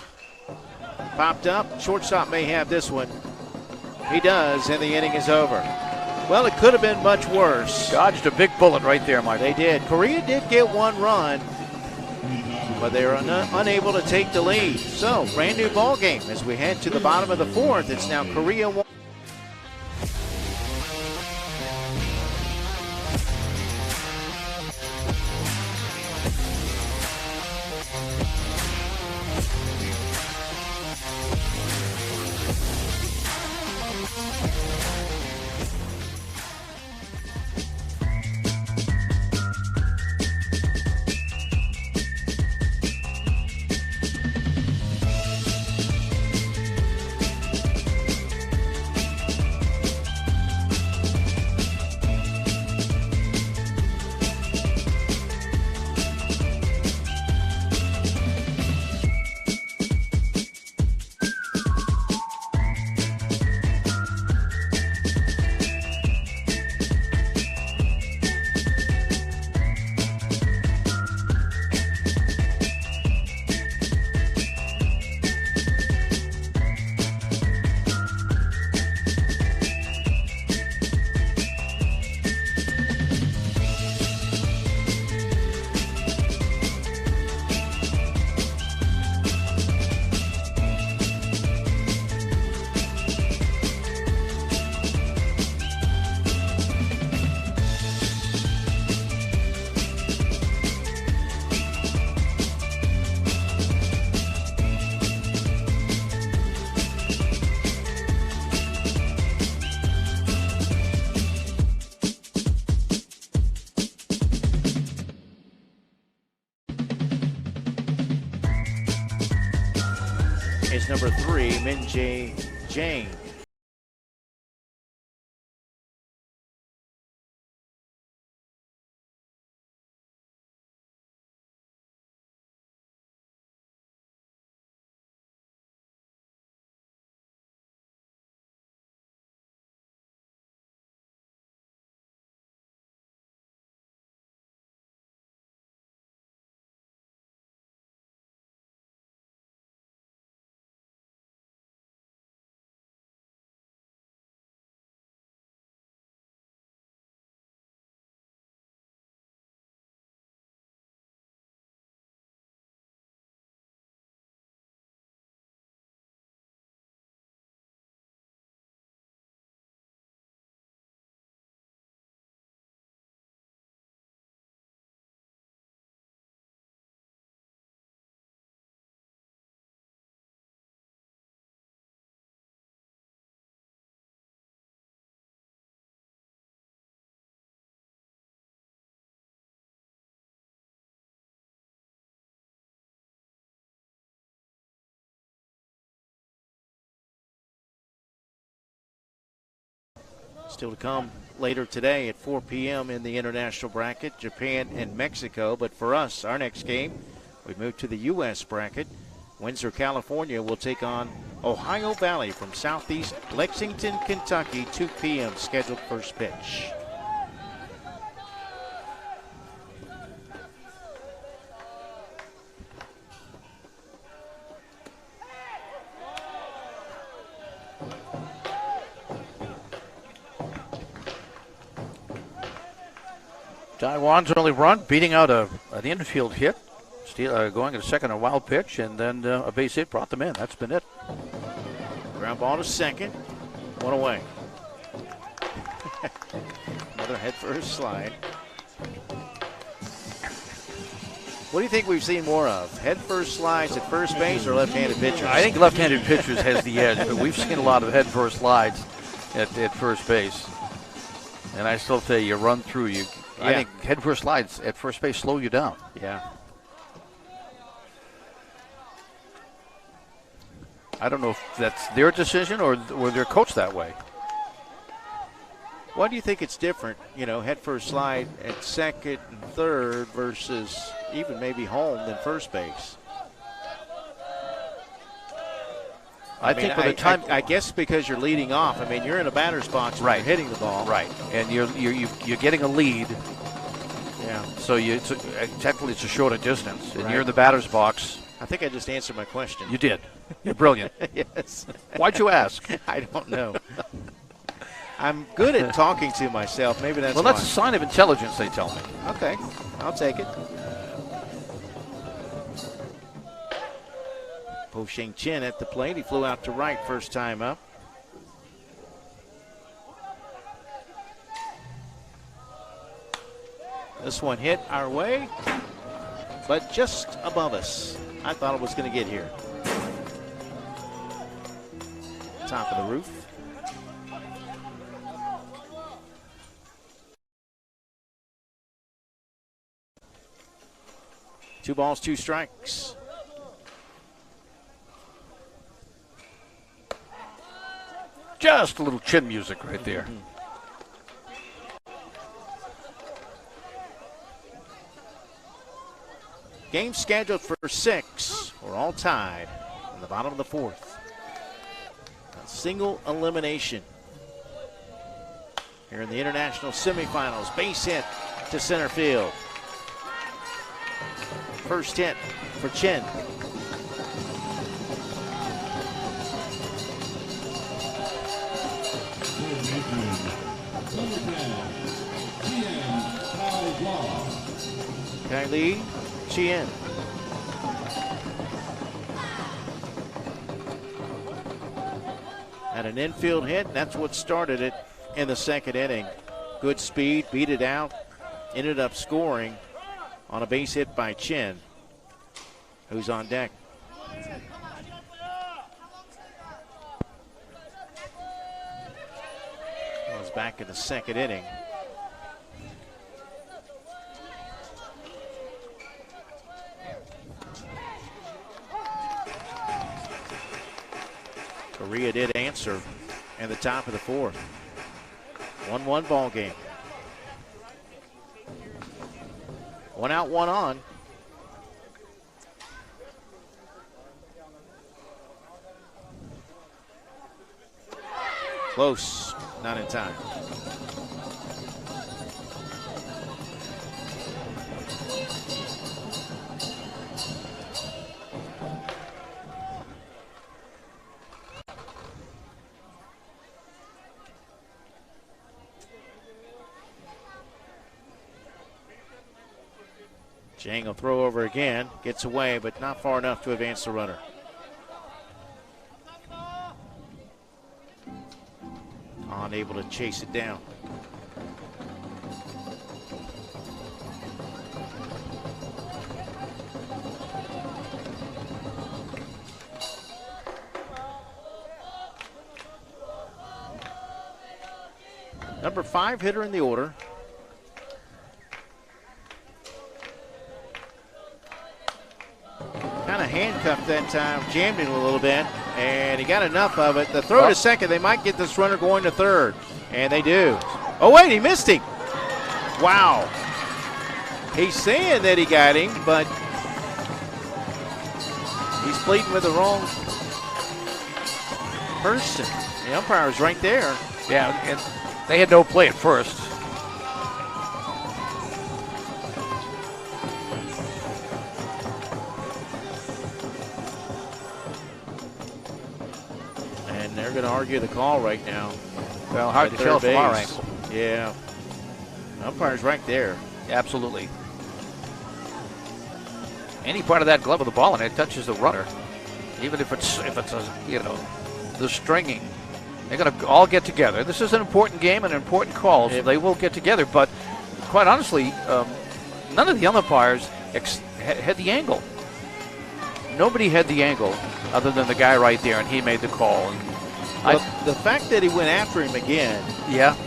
Popped up. Shortstop may have this one. He does, and the inning is over. Well, it could have been much worse. Dodged a big bullet right there, Mike. They did. Korea did get one run, but they were unable to take the lead. So, brand new ball game as we head to the bottom of the fourth. It's now Korea 1. Is number 3, Min Jae Jang. Still to come later today at 4 p.m. in the international bracket, Japan and Mexico. But for us, our next game, we move to the U.S. bracket. Windsor, California will take on Ohio Valley from Southeast Lexington, Kentucky, 2 p.m. scheduled first pitch. Taiwan's only run, beating out an infield hit, going to second, a wild pitch, and then a base hit brought them in. That's been it. Ground ball to second. One away. Another head first slide. What do you think we've seen more of? Head first slides at first base or left-handed pitchers? I think left-handed pitchers has the edge, but we've seen a lot of head first slides at first base. And I still tell you run through you. I think head first slides at first base slow you down. Yeah. I don't know if that's their decision or they're coached that way. Why do you think it's different, head first slide at second and third versus even maybe home than first base? I think by the time I guess because you're leading off. I mean, you're in a batter's box when you're hitting the ball. Right. And you're getting a lead. Yeah. So technically it's a shorter distance. And you're in the batter's box. I think I just answered my question. You did. You're brilliant. Yes. Why'd you ask? I don't know. I'm good at talking to myself. Maybe that's that's a sign of intelligence, they tell me. Okay. I'll take it. Po-Sheng Chin at the plate. He flew out to right first time up. This one hit our way, but just above us. I thought it was going to get here. Top of the roof. Two balls, two strikes. Just a little chin music right there. Game scheduled for 6. We're all tied in the bottom of the fourth. A single elimination here in the international semifinals. Base hit to center field. First hit for Chin. Kylie Chien. Had an infield hit, and that's what started it in the second inning. Good speed, beat it out, ended up scoring on a base hit by Chin, who's on deck. Was back in the second inning. Korea did answer in the top of the fourth. 1-1 ball game. One out, one on. Close, not in time. Jang will throw over again, gets away, but not far enough to advance the runner. Unable to chase it down. Number 5 hitter in the order. Kind of handcuffed that time, jammed him a little bit, and he got enough of it. The throw to second, they might get this runner going to third, and they do. Oh, wait, he missed him. Wow. He's saying that he got him, but he's pleading with the wrong person. The umpire's right there. Yeah, and they had no play at first. They're going to argue the call right now. Well, hard to tell from our angle. Yeah. The umpire's right there. Absolutely. Any part of that glove of the ball and it touches the runner, even if it's a, you know, the stringing, they're going to all get together. This is an important game and an important call, so they will get together. But quite honestly, none of the umpires had the angle. Nobody had the angle other than the guy right there, and he made the call. Well, the fact that he went after him again,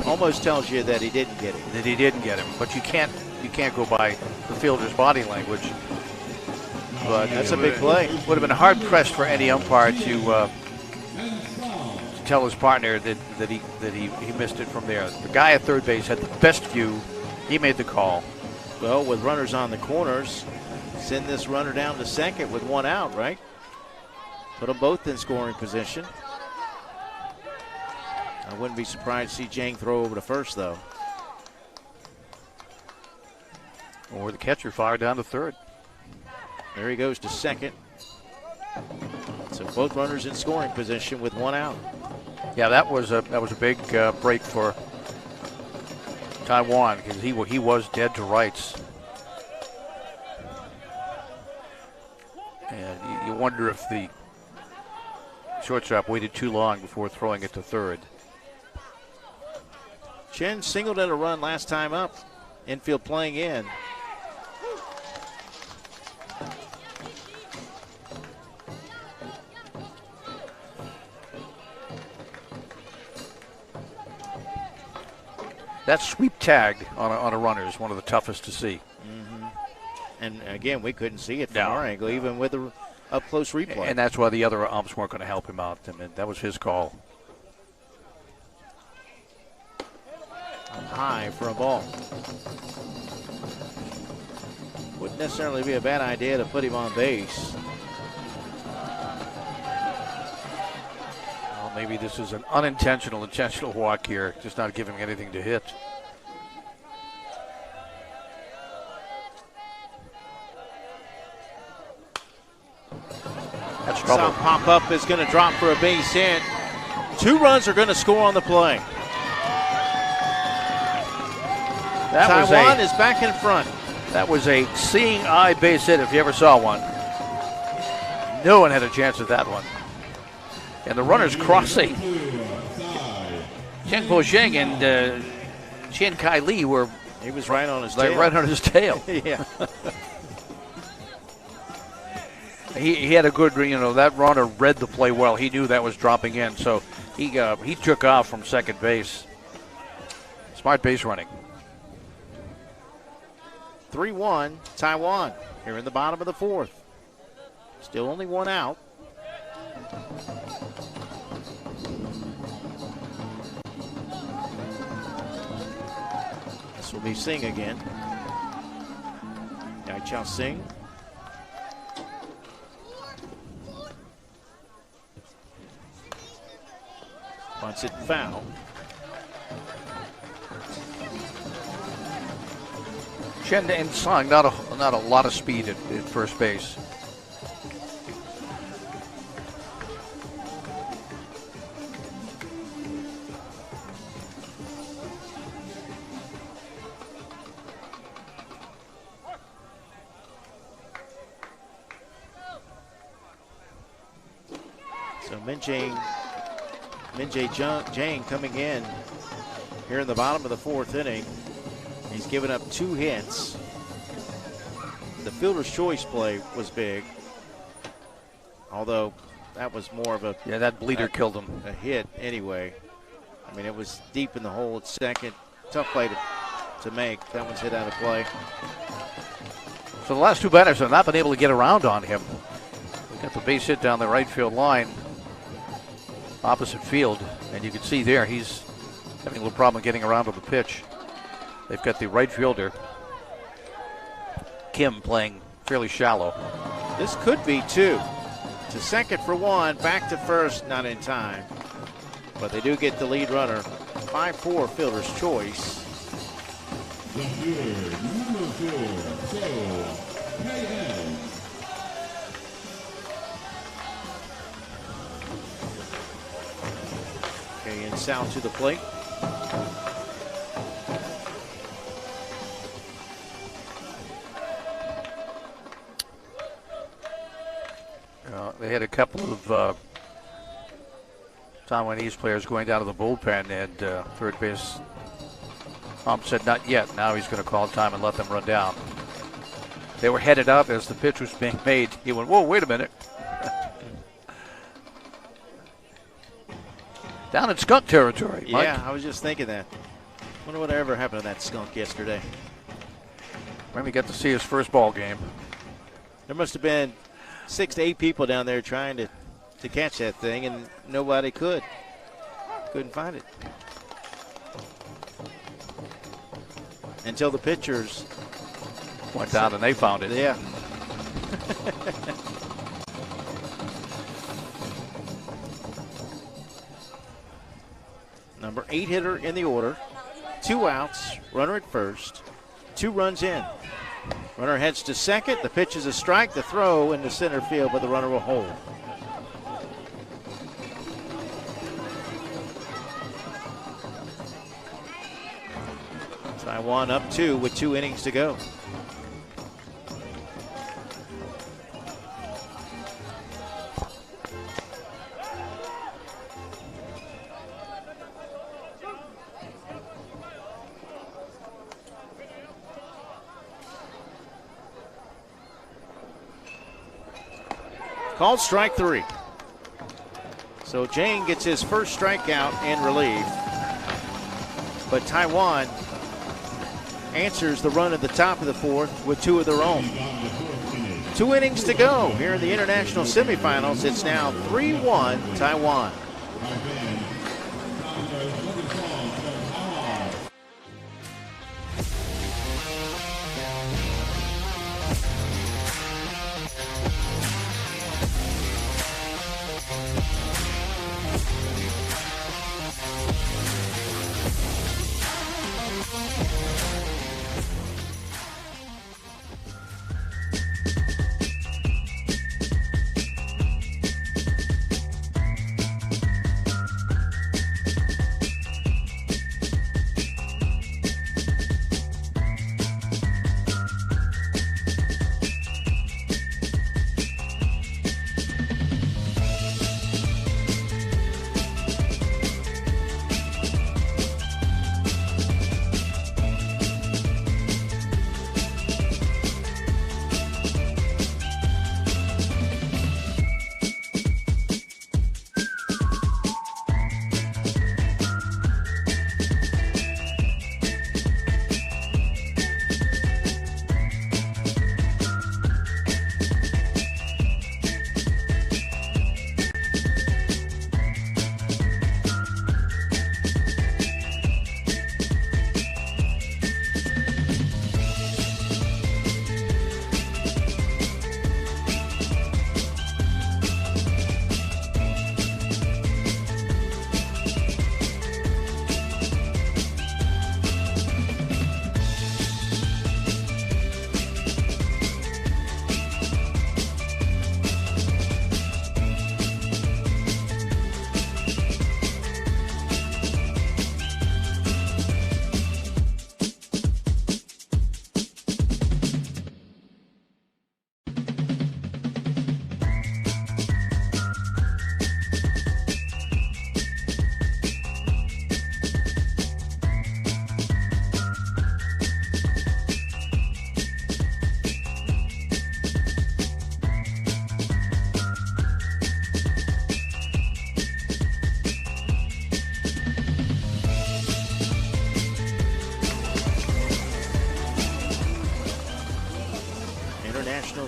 almost tells you that he didn't get him. That he didn't get him, but you can't go by the fielder's body language. But that's a big play. Would have been hard pressed for any umpire to tell his partner that he missed it from there. The guy at third base had the best view. He made the call. Well, with runners on the corners, send this runner down to second with one out, right? Put them both in scoring position. I wouldn't be surprised to see Jang throw over to first, though. Or the catcher fired down to third. There he goes to second. So both runners in scoring position with one out. Yeah, that was a big break for Taiwan because he was dead to rights. And you wonder if the shortstop waited too long before throwing it to third. Chen singled in a run last time up. Infield playing in. That sweep tag on a runner is one of the toughest to see. Mm-hmm. And again, we couldn't see it from our angle, even with the up-close replay. And that's why the other umps weren't going to help him out. I mean, that was his call. High for a ball. Wouldn't necessarily be a bad idea to put him on base. Well, maybe this is an intentional walk here, just not giving him anything to hit. That's trouble. Some pop-up is going to drop for a base hit. 2 runs are going to score on the play. Taiwan is back in front. That was a seeing eye base hit if you ever saw one. No one had a chance at that one. And the runners crossing. Chen Po-sheng and Chen Kai Lee were. He was right on his tail. Right on his tail. Yeah. He had a good, that runner read the play well. He knew that was dropping in, so he took off from second base. Smart base running. 3-1 Taiwan here in the bottom of the 4th. Still only one out. This will be Singh again. Yai Chao Singh. Bunts it foul. Chen and Song, not a lot of speed at first base. So Min-jae Jang coming in here in the bottom of the 4th inning. He's given up 2 hits. The fielder's choice play was big, although that was more of a that bleeder killed him. A hit anyway. I mean, it was deep in the hole at second. Tough play to make. That one's hit out of play. So the last 2 batters have not been able to get around on him. We got the base hit down the right field line, opposite field, and you can see there he's having a little problem getting around on the pitch. They've got the right fielder, Kim, playing fairly shallow. This could be 2. To second for 1, back to first, not in time. But they do get the lead runner. 5-4 fielder's choice. Okay, and South to the plate. Taiwanese players going down to the bullpen, and third base ump said not yet. Now he's going to call time and let them run down. They were headed up as the pitch was being made. He went, whoa, wait a minute. Down in skunk territory, Mike. Yeah, I was just thinking that. Wonder what ever happened to that skunk yesterday. Maybe get to see his first ball game. There must have been 6 to 8 people down there trying to catch that thing, and nobody couldn't find it until the pitchers went down and they found it. Yeah. Number 8 hitter in the order, 2 outs, runner at first, 2 runs in. Runner heads to second. The pitch is a strike. The throw into center field, but the runner will hold. Taiwan up 2 with 2 innings to go. Called strike 3. So Jang gets his first strikeout in relief. But Taiwan answers the run at the top of the 4th with 2 of their own. 2 innings to go here in the international semifinals. It's now 3-1 Taiwan.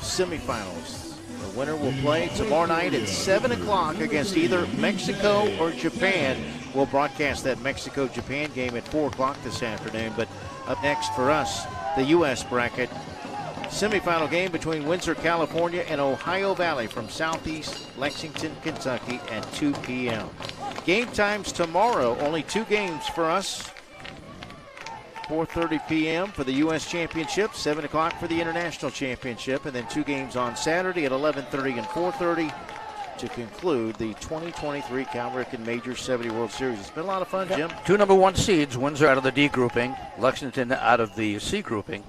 Semifinals. The winner will play tomorrow night at 7 o'clock against either Mexico or Japan. We'll broadcast that Mexico-Japan game at 4 o'clock this afternoon. But up next for us, the U.S. bracket. Semifinal game between Windsor, California and Ohio Valley from Southeast Lexington, Kentucky at 2 p.m. Game times tomorrow, only 2 games for us. 4:30 p.m. for the U.S. Championship, 7 o'clock for the International Championship, and then 2 games on Saturday at 11:30 and 4:30 to conclude the 2023 Cal American Major 70 World Series. It's been a lot of fun, Jim. 2 number 1 seeds, Windsor out of the D grouping, Lexington out of the C grouping.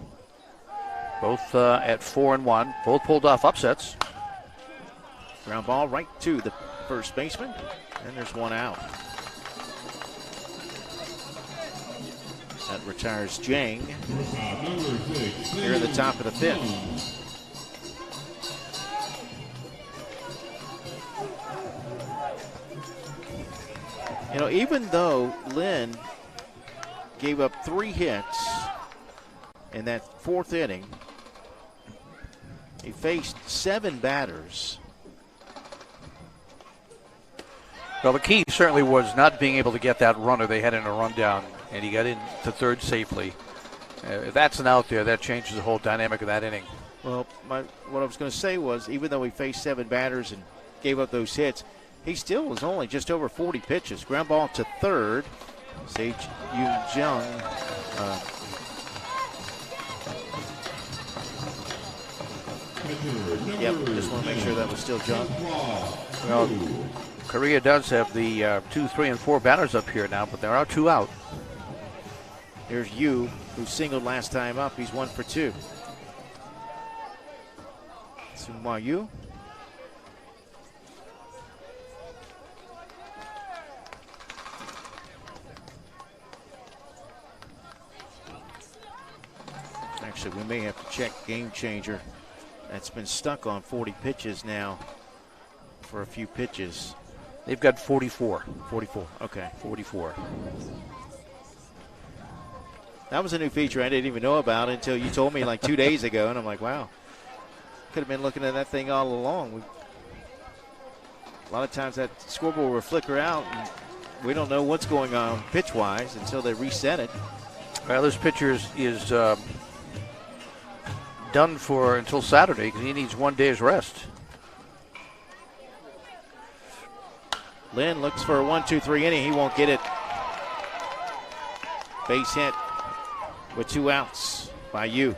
Both at 4-1, both pulled off upsets. Ground ball right to the first baseman, and there's one out. That retires Jang here in the top of the fifth. You know, even though Lynn gave up 3 hits in that 4th inning, he faced 7 batters. Well, the key certainly was not being able to get that runner. They had in a rundown, and he got into third safely. If that's an out there, that changes the whole dynamic of that inning. Well, what I was going to say was, even though he faced 7 batters and gave up those hits, he still was only just over 40 pitches. Ground ball to third. Sage Yoon Jung. Yep, just want to make sure that was still Jung. Well, Korea does have the 2, 3, and 4 batters up here now, but there are 2 out. Here's Yu, who singled last time up. He's 1 for 2. Sungma Yu. Actually, we may have to check Game Changer. That's been stuck on 40 pitches now for a few pitches. They've got 44. 44, okay. 44. That was a new feature I didn't even know about until you told me like 2 days ago, and I'm like, wow. Could have been looking at that thing all along. A lot of times that scoreboard will flicker out, and we don't know what's going on pitch-wise until they reset it. Well, this pitcher is done for until Saturday because he needs 1 day's rest. Lynn looks for a 1-2-3 inning. He won't get it. Base hit with 2 outs by Yu.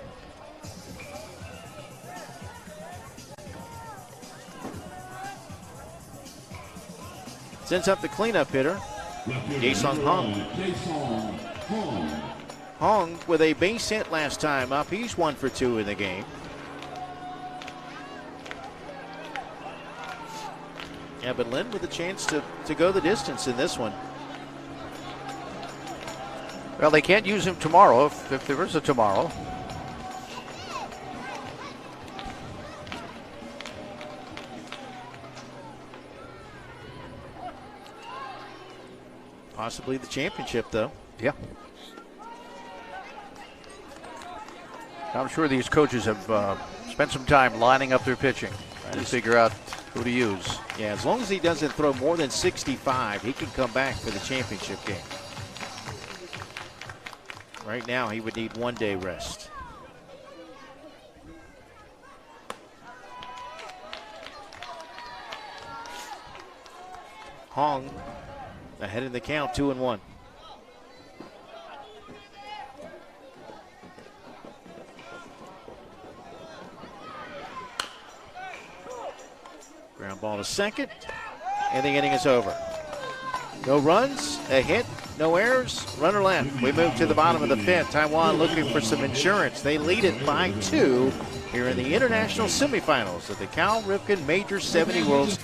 Sends up the cleanup hitter, Jae-Sung Hong. Hong with a base hit last time up. He's 1 for 2 in the game. Yeah, but Lynn with a chance to go the distance in this one. Well, they can't use him tomorrow if there is a tomorrow. Possibly the championship, though. Yeah. I'm sure these coaches have spent some time lining up their pitching, trying to figure out who to use. Yeah, as long as he doesn't throw more than 65, he can come back for the championship game. Right now, he would need 1 day rest. Hong ahead in the count, 2-1. Ground ball to second, and the inning is over. No runs, a hit, no errors, runner left. We move to the bottom of the fifth. Taiwan looking for some insurance. They lead it by 2 here in the international semifinals of the Cal Ripken Major 70 World.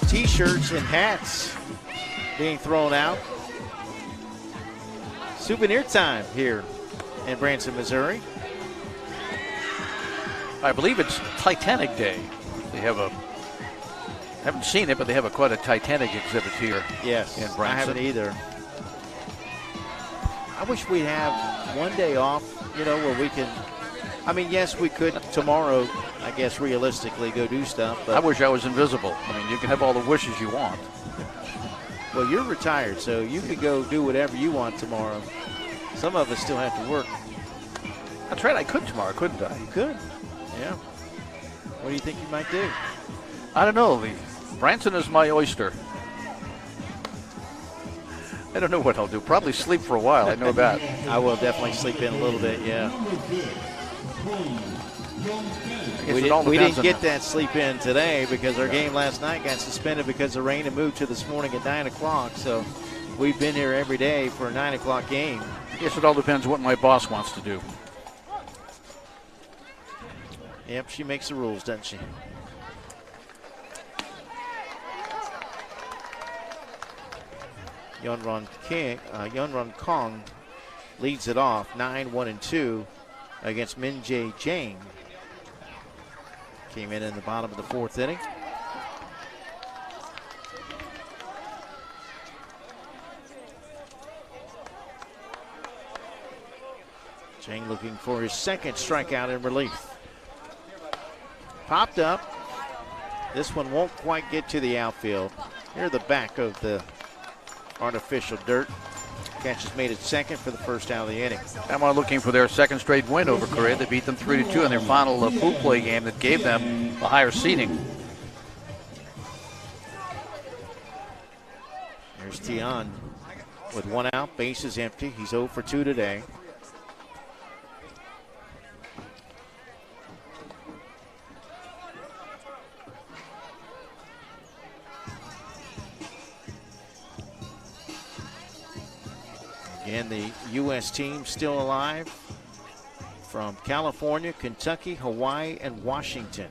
T-shirts and hats being thrown out. Souvenir time here in Branson, Missouri. I believe it's Titanic Day. They have a, haven't seen it, but they have quite a Titanic exhibit here. Yes, in Branson. I haven't either. I wish we'd have one day off, where we can, yes, we could tomorrow, I guess, realistically go do stuff. But I wish I was invisible. You can have all the wishes you want. Well, you're retired, so you could go do whatever you want tomorrow. Some of us still have to work. That's right, I could tomorrow, couldn't I? You could, yeah. What do you think you might do? I don't know. Branson is my oyster. I don't know what I'll do. Probably sleep for a while, I know that. I will definitely sleep in a little bit, yeah. We didn't get that sleep in today because our game last night got suspended because of rain and moved to this morning at 9 o'clock. So we've been here every day for a 9 o'clock game. Yes, it all depends what my boss wants to do. Yep, she makes the rules, doesn't she? Yunrun Kong leads it off 9-1-2 against Min Jae Jang. Came in the bottom of the fourth inning. Jang looking for his second strikeout in relief. Popped up. This one won't quite get to the outfield. Near the back of the artificial dirt. Catch is made at second for the first out of the inning. Taiwan looking for their second straight win over Korea. They beat them 3-2 in their final pool play game that gave them the higher seeding. There's Twn with one out, bases empty. He's 0 for 2 today. And the U.S. team still alive from California, Kentucky, Hawaii, and Washington.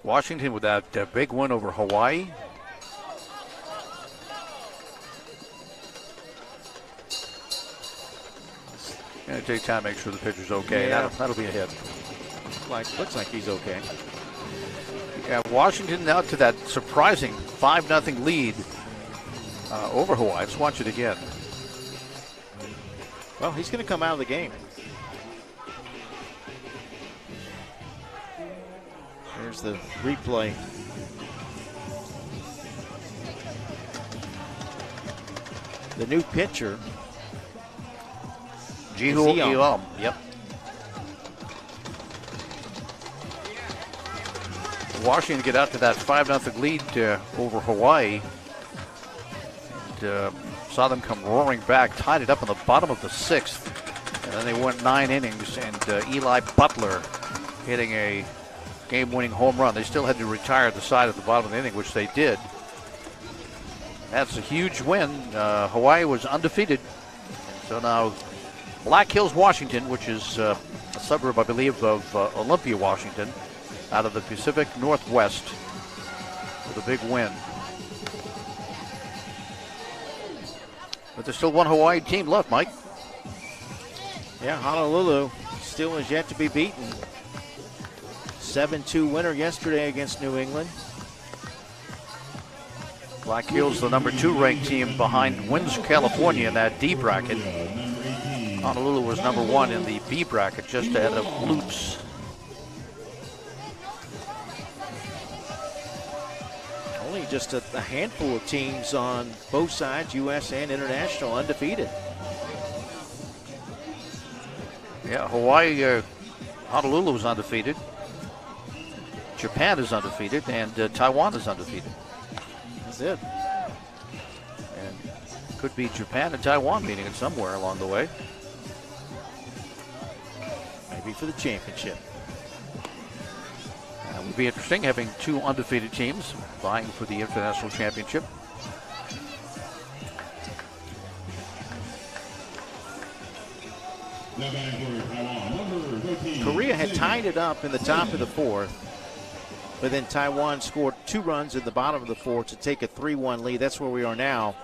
Washington with that big win over Hawaii. Gonna take time to make sure the pitcher's okay. Yeah. That'll be a hit. Looks like he's okay. Yeah, Washington now to that surprising 5-0 lead over Hawaii. Let's watch it again. Well, he's going to come out of the game. There's the replay. The new pitcher, Ji-Hoo Eom. Yep. Washington get out to that 5-0 lead over Hawaii. And, saw them come roaring back, tied it up in the bottom of the sixth. And then they went 9 innings, and Eli Butler hitting a game-winning home run. They still had to retire the side at the bottom of the inning, which they did. That's a huge win. Hawaii was undefeated. So now Black Hills, Washington, which is a suburb, I believe, of Olympia, Washington, out of the Pacific Northwest with a big win. But there's still one Hawaii team left, Mike. Yeah, Honolulu still is yet to be beaten. 7-2 winner yesterday against New England. Black Hills, the number 2 ranked team behind Windsor, California in that D bracket. Honolulu was number 1 in the B bracket, just ahead of Lutz. Only just a handful of teams on both sides, U.S. and international, undefeated. Yeah, Hawaii, Honolulu is undefeated. Japan is undefeated, and Taiwan is undefeated. That's it. And could be Japan and Taiwan meeting it somewhere along the way. Maybe for the championship. It would be interesting having 2 undefeated teams vying for the international championship. Korea had tied it up in the top of the fourth, but then Taiwan scored 2 runs in the bottom of the fourth to take a 3-1 lead. That's where we are now.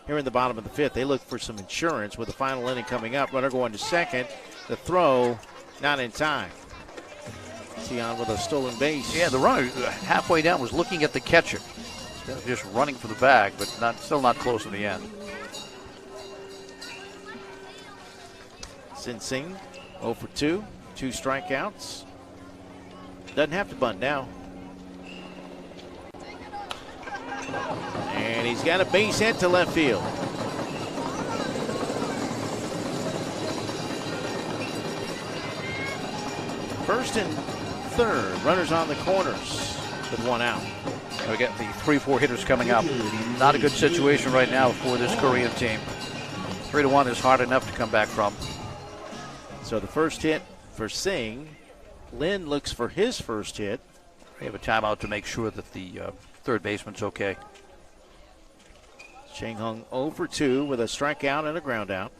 here in the bottom of the fifth. They look for some insurance with the final inning coming up. Runner going to second. The throw not in time. Tion with a stolen base. Yeah, the runner halfway down was looking at the catcher instead of just running for the bag, but still not close in the end. Sing 0 for 2, 2 strikeouts. Doesn't have to bunt now. And he's got a base hit to left field. First and third, runners on the corners with 1 out. We got the 3-4 hitters coming up. Not a good situation right now for this Korean team. 3-1 is hard enough to come back from. So the first hit for Singh. Lin looks for his first hit. We have a timeout to make sure that the third baseman's okay. Chang Hung 0 for 2 with a strikeout and a ground out.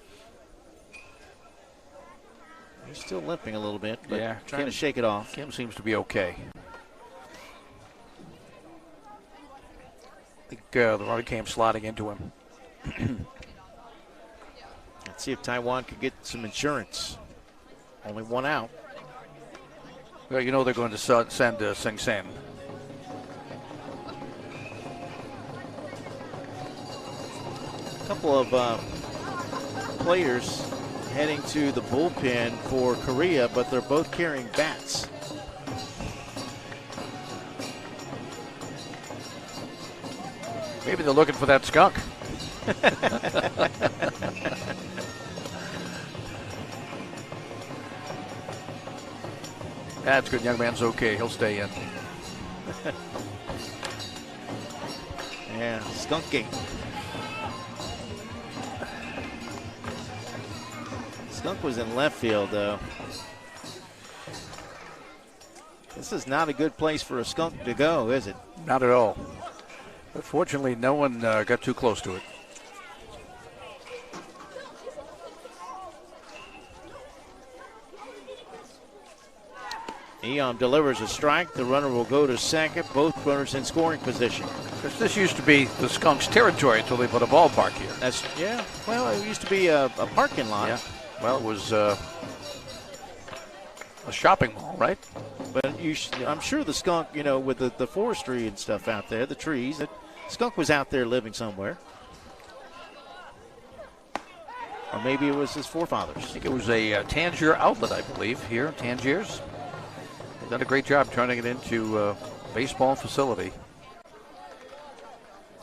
He's still limping a little bit, but trying to shake it off. Kim seems to be okay. I think the runner came sliding into him. Let's see if Taiwan can get some insurance. Only 1 out. Well, you know they're going to send Sing Sen. A couple of players heading to the bullpen for Korea, but they're both carrying bats. Maybe they're looking for that skunk. That's good. Young man's okay. He'll stay in. Yeah, skunk gate. Skunk was in left field, though. This is not a good place for a skunk to go, is it? Not at all. But fortunately, no one got too close to it. Eom delivers a strike. The runner will go to second. Both runners in scoring position. This used to be the Skunks' territory until they put a ballpark here. Yeah. Well, it used to be a parking lot. Yeah. Well, it was a shopping mall, right? But I'm sure the skunk, with the forestry and stuff out there, the trees, the skunk was out there living somewhere. Or maybe it was his forefathers. I think it was a Tangier outlet, I believe, here in Tangiers. They've done a great job turning it into a baseball facility.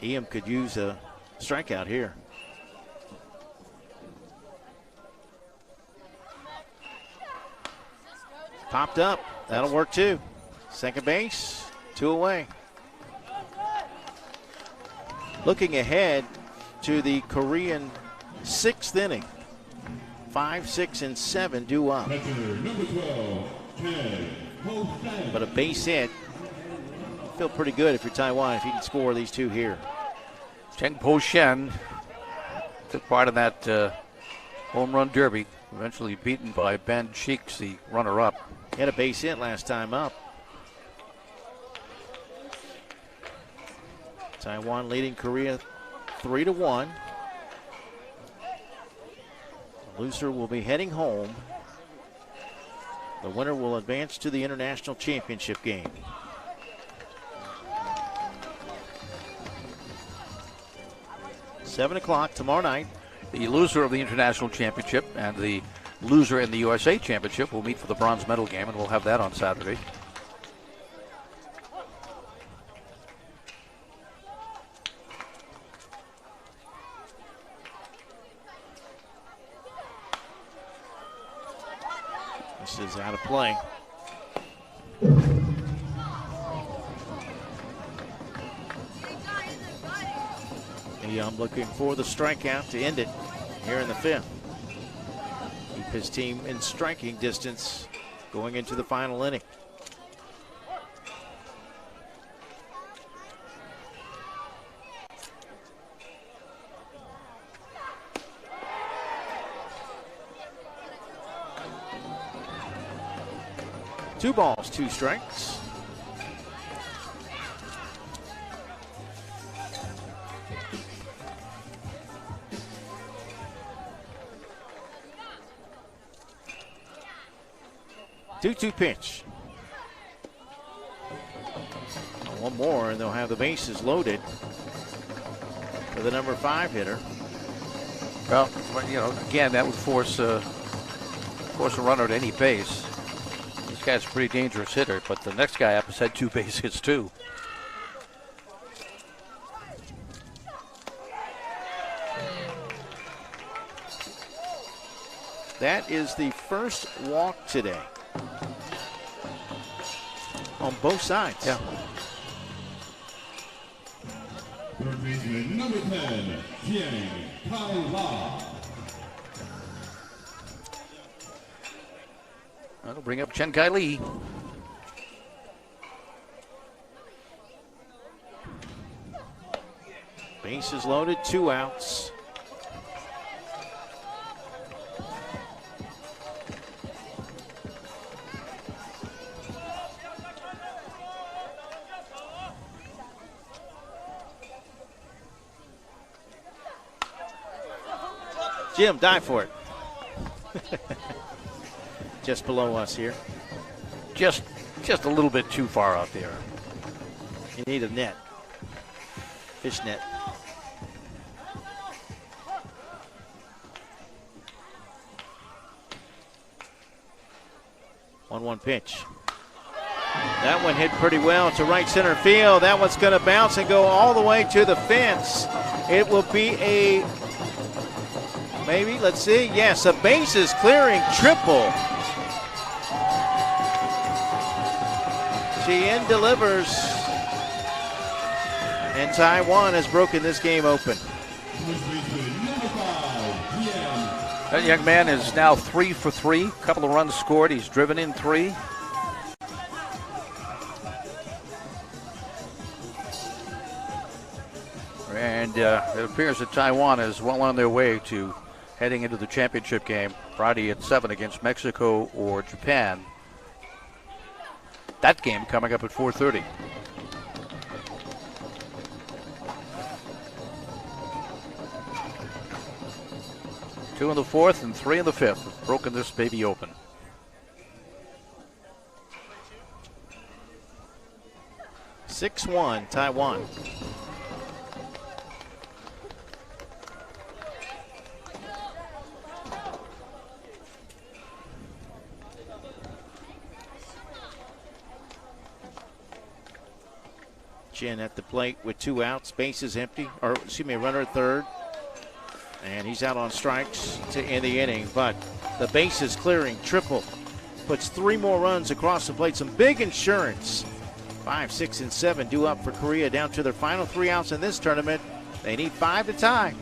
Eom could use a strikeout here. Popped up. That'll work too. Second base, 2 away. Looking ahead to the Korean 6th inning. 5, 6, and 7 due up. But a base hit. Feel pretty good if you're Taiwan if you can score these 2 here. Cheng Po Shen took part in that home run derby. Eventually beaten by Ben Cheeks, the runner-up. He had a base hit last time up. Taiwan leading Korea 3-1. The loser will be heading home. The winner will advance to the international championship game. Seven o'clock tomorrow night. The loser of the international championship and the loser in the USA championship will meet for the bronze medal game, and we'll have that on Saturday. This is out of play. I'm looking for the strikeout to end it here in the 5th. Keep his team in striking distance going into the final inning. Two balls, 2 strikes. 2-2 pitch. One more, and they'll have the bases loaded for the number 5 hitter. Well, you know, again, that would force a runner at any base. This guy's a pretty dangerous hitter, but the next guy up has had 2 base hits too. That is the first walk today on both sides. Yeah. Third baseman, number 10, Twn. That'll bring up Chen Kai Lee. Bases loaded, 2 outs. Jim, dive for it. Just below us here. Just a little bit too far out there. You need a net. Fish net. One pitch. That one hit pretty well to right center field. That one's going to bounce and go all the way to the fence. It will be a, maybe, let's see. Yes, a bases clearing triple. Chien delivers. And Taiwan has broken this game open. That young man is now 3 for 3. A couple of runs scored. He's driven in 3. And it appears that Taiwan is well on their way to heading into the championship game Friday at 7 against Mexico or Japan. That game coming up at 4:30. Two in the 4th and 3 in the 5th have broken this baby open. (6-1) Taiwan. Chien at the plate with 2 outs, bases empty, or excuse me, runner at third. And he's out on strikes to end the inning, but the bases clearing triple puts 3 more runs across the plate. Some big insurance. 5, 6, and 7 due up for Korea down to their final 3 outs in this tournament. They need 5 to tie.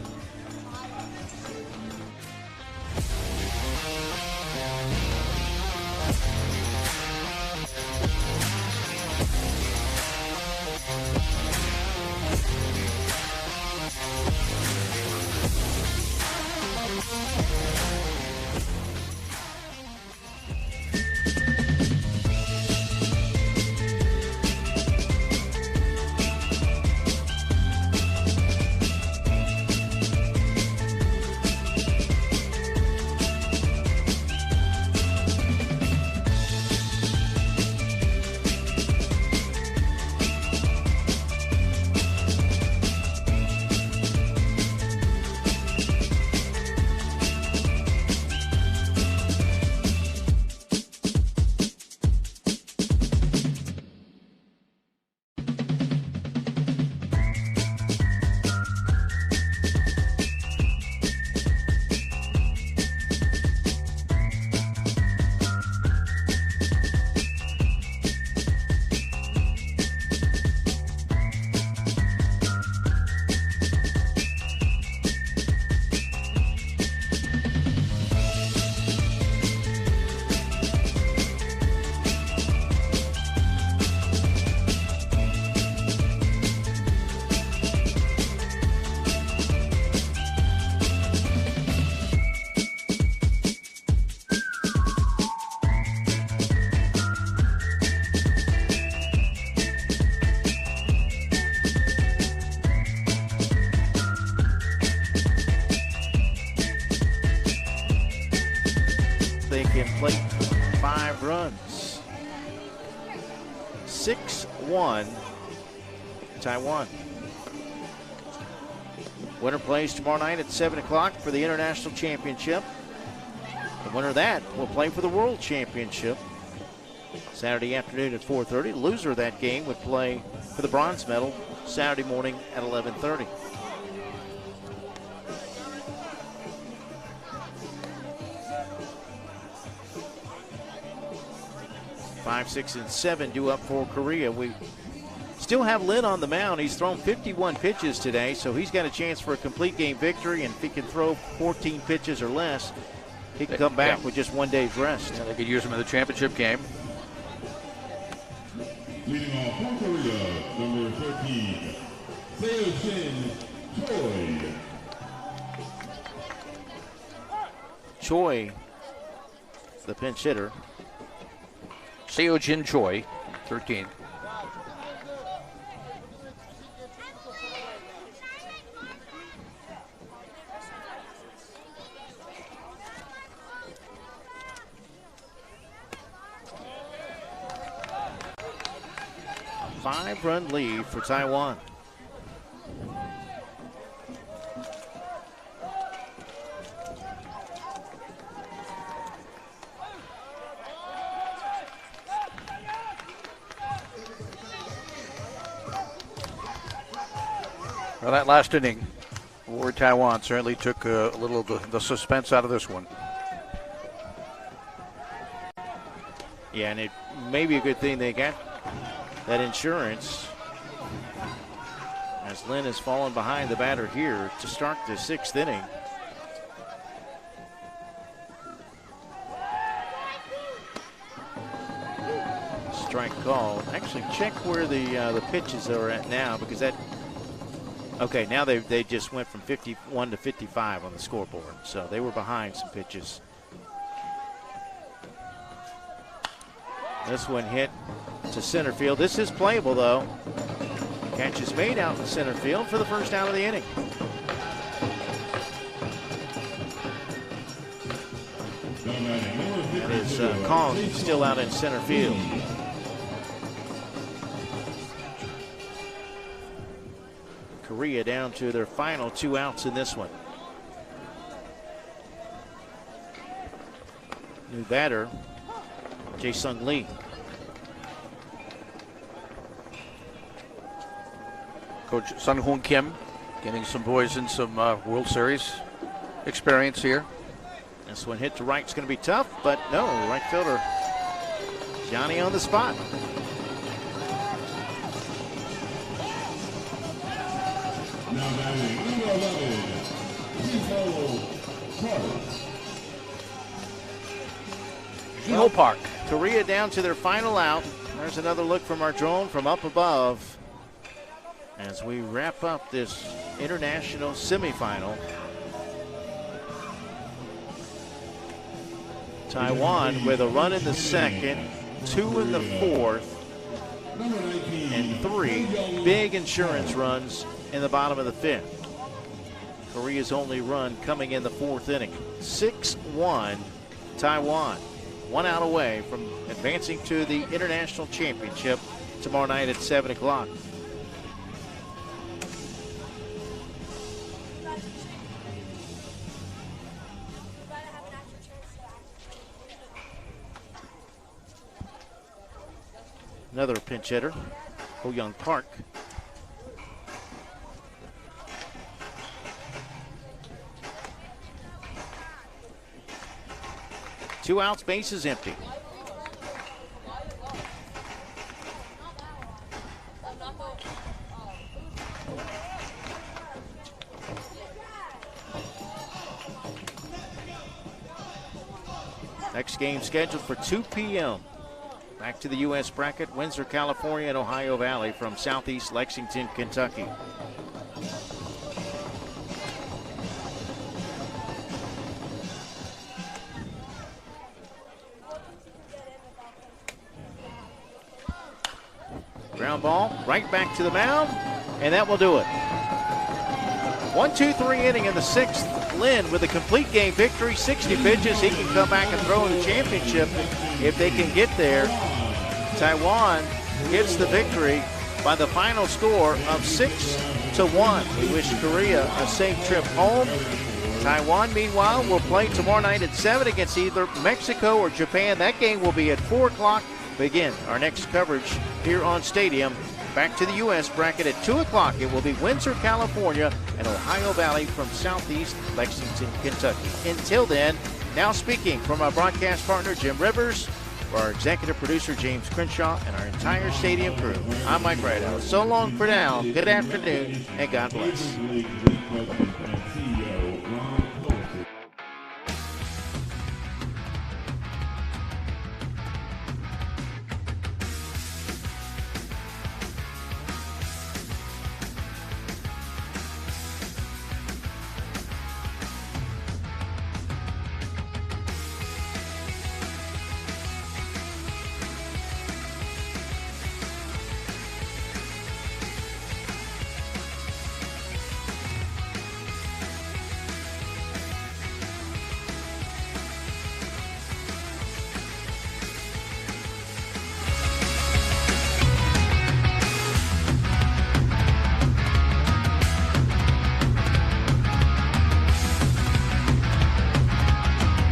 They can play 5 runs. 6-1 Taiwan. Winner plays tomorrow night at 7 o'clock for the International Championship. The winner of that will play for the World Championship Saturday afternoon at 4:30. The loser of that game would play for the bronze medal Saturday morning at 11:30. Five, 6, and 7 due up for Korea. We still have Lin on the mound. He's thrown 51 pitches today, so he's got a chance for a complete game victory. And if he can throw 14 pitches or less, he can come back with just 1 day's rest. Yeah, they could use him in the championship game. Leading off for Korea, number 13, Seo-Shin Choi. Choi, the pinch hitter. Seo-Shin Choi, 13. A 5-run lead for Taiwan. Well, that last inning for Taiwan certainly took a little of the suspense out of this one. Yeah, and it may be a good thing they got that insurance, as Lin has fallen behind the batter here to start the 6th inning. Strike call. Actually, check where the pitches are at now, because that. Okay, now they just went from 51 to 55 on the scoreboard, so they were behind some pitches. This one hit to center field. This is playable, though. Catch is made out in center field for the first out of the inning. That is Kong still out in center field. Korea down to their final 2 outs in this one. New batter, Jae-Sung Lee. Coach Sun Hoon Kim getting some boys in some World Series experience here. This one hit to right is going to be tough, but no, right fielder Johnny on the spot. Now batting number 11, Jiho Park. Korea down to their final out. There's another look from our drone from up above as we wrap up this international semifinal. Taiwan with a run in the second, 2 in the fourth, and 3 big insurance runs in the bottom of the 5th. Korea's only run coming in the 4th inning. 6-1 Taiwan. 1 out away from advancing to the International Championship tomorrow night at 7 o'clock. Another pinch hitter, Ho-Young Park. Two outs, bases empty. Next game scheduled for 2 p.m. Back to the U.S. bracket, Windsor, California, and Ohio Valley from southeast Lexington, Kentucky. Ground ball right back to the mound, and that will do it. 1-2-3 inning in the 6th. Lin with a complete game victory, 60 pitches. He can come back and throw in the championship if they can get there. Taiwan gets the victory by the final score of 6-1. We wish Korea a safe trip home. Taiwan, meanwhile, will play tomorrow night at 7 against either Mexico or Japan. That game will be at 4 o'clock. Begin our next coverage here on Stadium. Back to the U.S. bracket at 2 o'clock. It will be Windsor, California, and Ohio Valley from southeast Lexington, Kentucky. Until then, now speaking from our broadcast partner, Jim Rivers, for our executive producer, James Crenshaw, and our entire stadium crew, I'm Mike Rideout. So long for now. Good afternoon, and God bless.